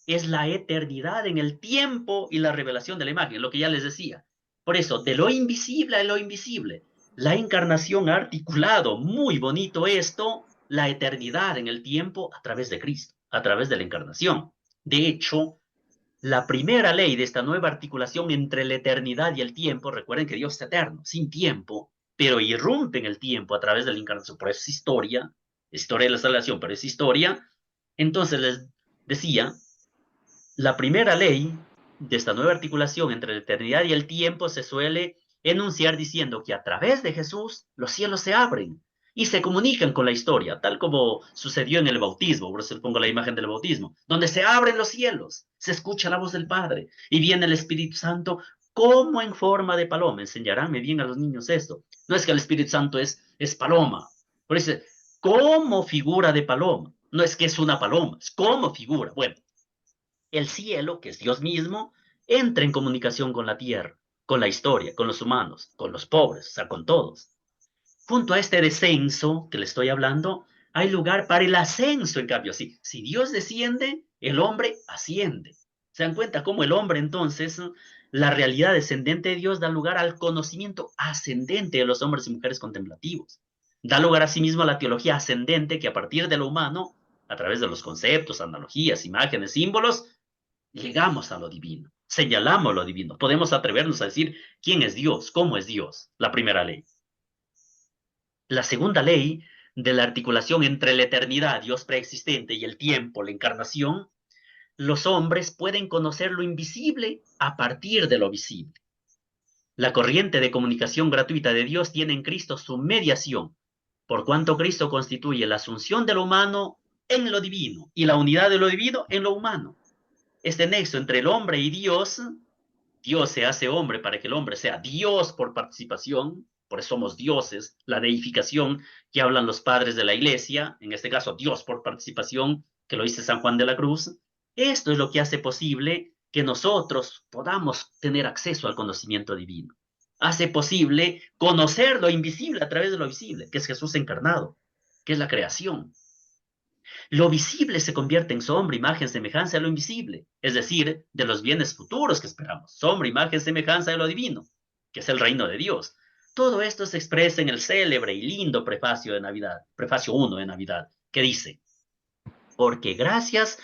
es la eternidad en el tiempo y la revelación de la imagen, lo que ya les decía. Por eso, de lo invisible a lo invisible, La encarnación ha articulado, muy bonito esto, la eternidad en el tiempo a través de Cristo, a través de la encarnación. De hecho, la primera ley de esta nueva articulación entre la eternidad y el tiempo, recuerden que Dios es eterno, sin tiempo, pero irrumpe en el tiempo a través de la encarnación, por eso es historia de la salvación, pero es historia. Entonces les decía, la primera ley de esta nueva articulación entre la eternidad y el tiempo se suele enunciar diciendo que a través de Jesús los cielos se abren y se comunican con la historia, tal como sucedió en el bautismo. Por eso les pongo la imagen del bautismo, donde se abren los cielos, se escucha la voz del Padre y viene el Espíritu Santo como en forma de paloma. Enseñaránme bien a los niños esto. No es que el Espíritu Santo es paloma, por eso como figura de paloma. No es que es una paloma, es como figura. Bueno, el cielo, que es Dios mismo, entra en comunicación con la tierra, con la historia, con los humanos, con los pobres, o sea, con todos. Junto a este descenso que le estoy hablando, hay lugar para el ascenso, en cambio. Si Dios desciende, el hombre asciende. ¿Se dan cuenta cómo el hombre entonces, la realidad descendente de Dios da lugar al conocimiento ascendente de los hombres y mujeres contemplativos? Da lugar asimismo a la teología ascendente que a partir de lo humano, a través de los conceptos, analogías, imágenes, símbolos, llegamos a lo divino, señalamos lo divino. Podemos atrevernos a decir quién es Dios, cómo es Dios, la primera ley. La segunda ley de la articulación entre la eternidad, Dios preexistente, y el tiempo, la encarnación, los hombres pueden conocer lo invisible a partir de lo visible. La corriente de comunicación gratuita de Dios tiene en Cristo su mediación, por cuanto Cristo constituye la asunción de lo humano en lo divino y la unidad de lo divino en lo humano. Este nexo entre el hombre y Dios, Dios se hace hombre para que el hombre sea Dios por participación, por eso somos dioses, la deificación que hablan los padres de la iglesia, en este caso Dios por participación, que lo dice San Juan de la Cruz. Esto es lo que hace posible que nosotros podamos tener acceso al conocimiento divino. Hace posible conocer lo invisible a través de lo visible, que es Jesús encarnado, que es la creación. Lo visible se convierte en sombra, imagen, semejanza de lo invisible, es decir, de los bienes futuros que esperamos. Sombra, imagen, semejanza de lo divino, que es el reino de Dios. Todo esto se expresa en el célebre y lindo prefacio de Navidad, prefacio 1 de Navidad, que dice: porque gracias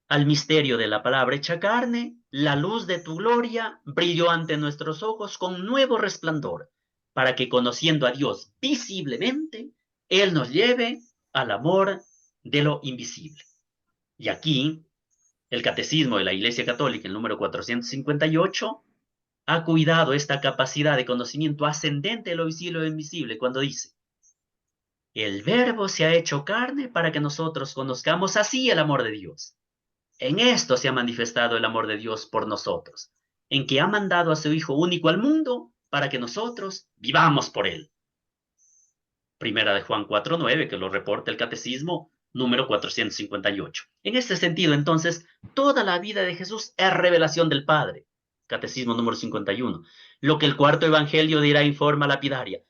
al misterio de la palabra hecha carne, la luz de tu gloria brilló ante nuestros ojos con nuevo resplandor, para que conociendo a Dios visiblemente, Él nos lleve al amor de lo invisible. Y aquí, el Catecismo de la Iglesia Católica, el número 458, ha cuidado esta capacidad de conocimiento ascendente de lo visible y lo invisible cuando dice: el Verbo se ha hecho carne para que nosotros conozcamos así el amor de Dios. En esto se ha manifestado el amor de Dios por nosotros, en que ha mandado a su Hijo único al mundo para que nosotros vivamos por él. Primera de Juan 4:9, que lo reporta el Catecismo, número 458. En este sentido, entonces, toda la vida de Jesús es revelación del Padre. Catecismo número 51. Lo que el cuarto evangelio dirá en forma lapidaria: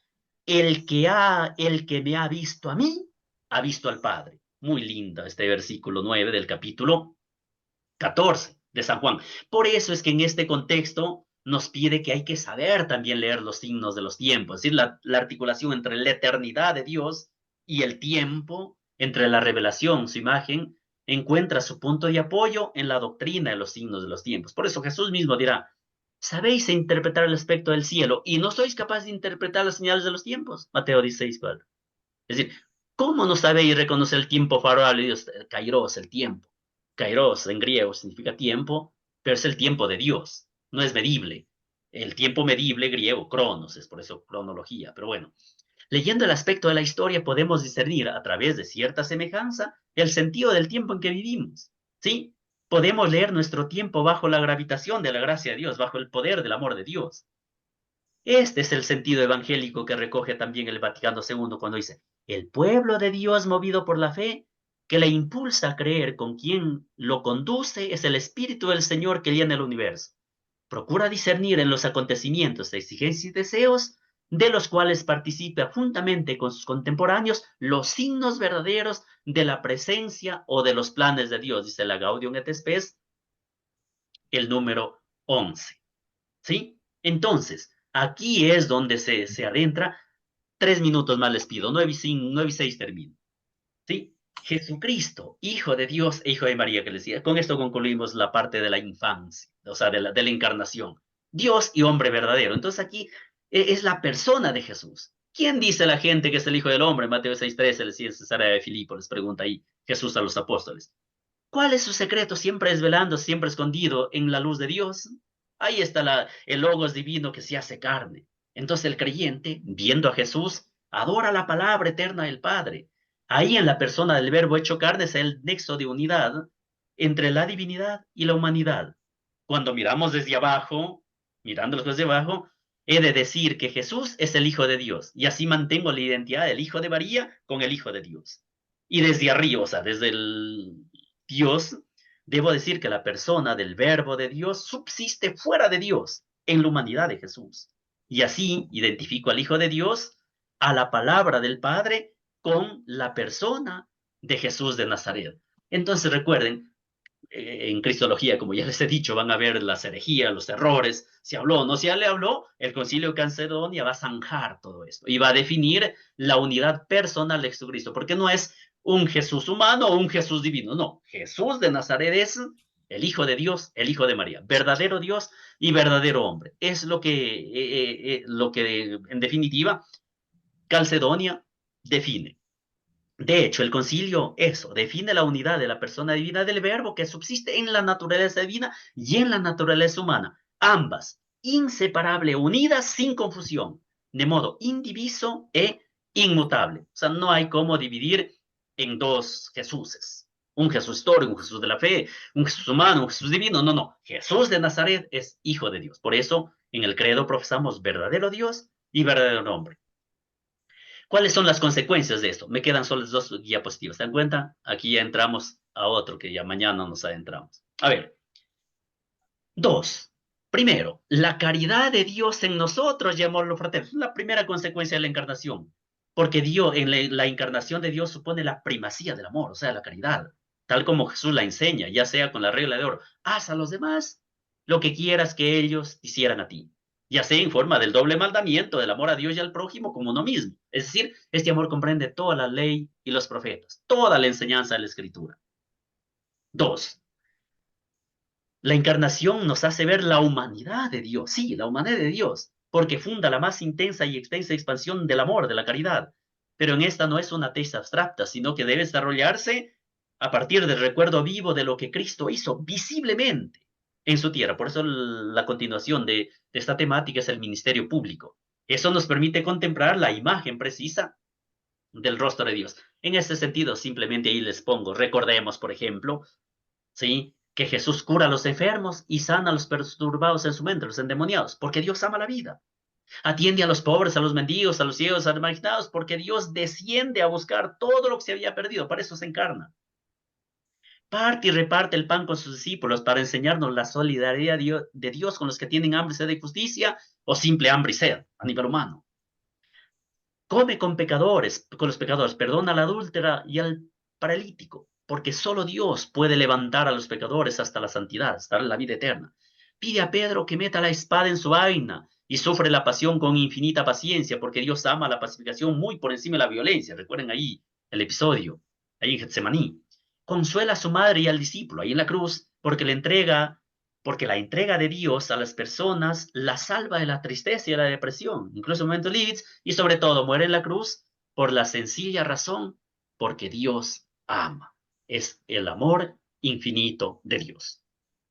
el que me ha visto a mí, ha visto al Padre. Muy linda este versículo 9 del capítulo 14 de San Juan. Por eso es que en este contexto nos pide que hay que saber también leer los signos de los tiempos, es decir, la articulación entre la eternidad de Dios y el tiempo, entre la revelación, su imagen, encuentra su punto de apoyo en la doctrina de los signos de los tiempos. Por eso Jesús mismo dirá: sabéis interpretar el aspecto del cielo y no sois capaces de interpretar las señales de los tiempos. Mateo 16:4. Es decir, ¿cómo no sabéis reconocer el tiempo favorable de Dios? Kairos, el tiempo. Kairos en griego significa tiempo, pero es el tiempo de Dios, no es medible. El tiempo medible griego, cronos, es por eso cronología. Pero bueno, leyendo el aspecto de la historia podemos discernir a través de cierta semejanza el sentido del tiempo en que vivimos. ¿Sí? Podemos leer nuestro tiempo bajo la gravitación de la gracia de Dios, bajo el poder del amor de Dios. Este es el sentido evangélico que recoge también el Vaticano II cuando dice: el pueblo de Dios movido por la fe, que le impulsa a creer con quien lo conduce, es el Espíritu del Señor que llena el universo. Procura discernir en los acontecimientos, exigencias y deseos de los cuales participa juntamente con sus contemporáneos los signos verdaderos de la presencia o de los planes de Dios, dice la Gaudium et Spes, el número 11. ¿Sí? Entonces, aquí es donde se adentra 3 minutos más les pido, 9:06 termino. ¿Sí? Jesucristo, Hijo de Dios e Hijo de María, que les decía. Con esto concluimos la parte de la infancia, o sea, de la encarnación. Dios y hombre verdadero. Entonces aquí es la persona de Jesús. ¿Quién dice la gente que es el Hijo del Hombre? Mateo 6:13, le decía en Cesarea de Filipo, les pregunta ahí Jesús a los apóstoles. ¿Cuál es su secreto? Siempre desvelando, siempre escondido en la luz de Dios. Ahí está el Logos divino que se hace carne. Entonces el creyente, viendo a Jesús, adora la palabra eterna del Padre. Ahí en la persona del Verbo hecho carne es el nexo de unidad entre la divinidad y la humanidad. Cuando miramos desde abajo, mirándolos desde abajo, he de decir que Jesús es el Hijo de Dios, y así mantengo la identidad del Hijo de María con el Hijo de Dios. Y desde arriba, o sea, desde el Dios, debo decir que la persona del Verbo de Dios subsiste fuera de Dios, en la humanidad de Jesús. Y así identifico al Hijo de Dios, a la palabra del Padre, con la persona de Jesús de Nazaret. Entonces recuerden, en Cristología, como ya les he dicho, van a ver las herejías, los errores, si habló o no se le habló, el Concilio de Calcedonia va a zanjar todo esto y va a definir la unidad personal de Jesucristo, porque no es un Jesús humano o un Jesús divino, no, Jesús de Nazaret es el Hijo de Dios, el Hijo de María, verdadero Dios y verdadero hombre. Es lo que en definitiva, Calcedonia define. De hecho, el concilio, eso, define la unidad de la persona divina del Verbo que subsiste en la naturaleza divina y en la naturaleza humana, ambas inseparables, unidas sin confusión, de modo indiviso e inmutable. O sea, no hay cómo dividir en dos Jesuses. Un Jesús histórico, un Jesús de la fe, un Jesús humano, un Jesús divino. No, no. Jesús de Nazaret es Hijo de Dios. Por eso, en el credo profesamos verdadero Dios y verdadero hombre. ¿Cuáles son las consecuencias de esto? Me quedan solo 2 diapositivas. ¿Se dan cuenta? Aquí ya entramos a otro que ya mañana nos adentramos. A ver. 2. Primero, la caridad de Dios en nosotros y amor fraterno. Es la primera consecuencia de la encarnación. Porque Dios, en la encarnación de Dios supone la primacía del amor, o sea, la caridad. Tal como Jesús la enseña, ya sea con la regla de oro. Haz a los demás lo que quieras que ellos hicieran a ti, ya sea en forma del doble mandamiento del amor a Dios y al prójimo como uno mismo. Es decir, este amor comprende toda la ley y los profetas, toda la enseñanza de la Escritura. 2. La encarnación nos hace ver la humanidad de Dios, sí, la humanidad de Dios, porque funda la más intensa y extensa expansión del amor, de la caridad. Pero en esta no es una tesis abstracta, sino que debe desarrollarse a partir del recuerdo vivo de lo que Cristo hizo visiblemente en su tierra. Por eso la continuación de esta temática es el ministerio público. Eso nos permite contemplar la imagen precisa del rostro de Dios. En ese sentido, simplemente ahí les pongo, recordemos, por ejemplo, ¿sí?, que Jesús cura a los enfermos y sana a los perturbados en su mente, los endemoniados, porque Dios ama la vida. Atiende a los pobres, a los mendigos, a los ciegos, a los marginados, porque Dios desciende a buscar todo lo que se había perdido, para eso se encarna. Parte y reparte el pan con sus discípulos para enseñarnos la solidaridad de Dios con los que tienen hambre, sed de justicia o simple hambre y sed a nivel humano. Come con los pecadores, perdona a la adúltera y al paralítico, porque solo Dios puede levantar a los pecadores hasta la santidad, hasta la vida eterna. Pide a Pedro que meta la espada en su vaina y sufre la pasión con infinita paciencia, porque Dios ama la pacificación muy por encima de la violencia. Recuerden ahí el episodio, ahí en Getsemaní. Consuela a su madre y al discípulo, ahí en la cruz, porque la entrega de Dios a las personas la salva de la tristeza y de la depresión, incluso en momentos límites, y sobre todo muere en la cruz por la sencilla razón, porque Dios ama. Es el amor infinito de Dios.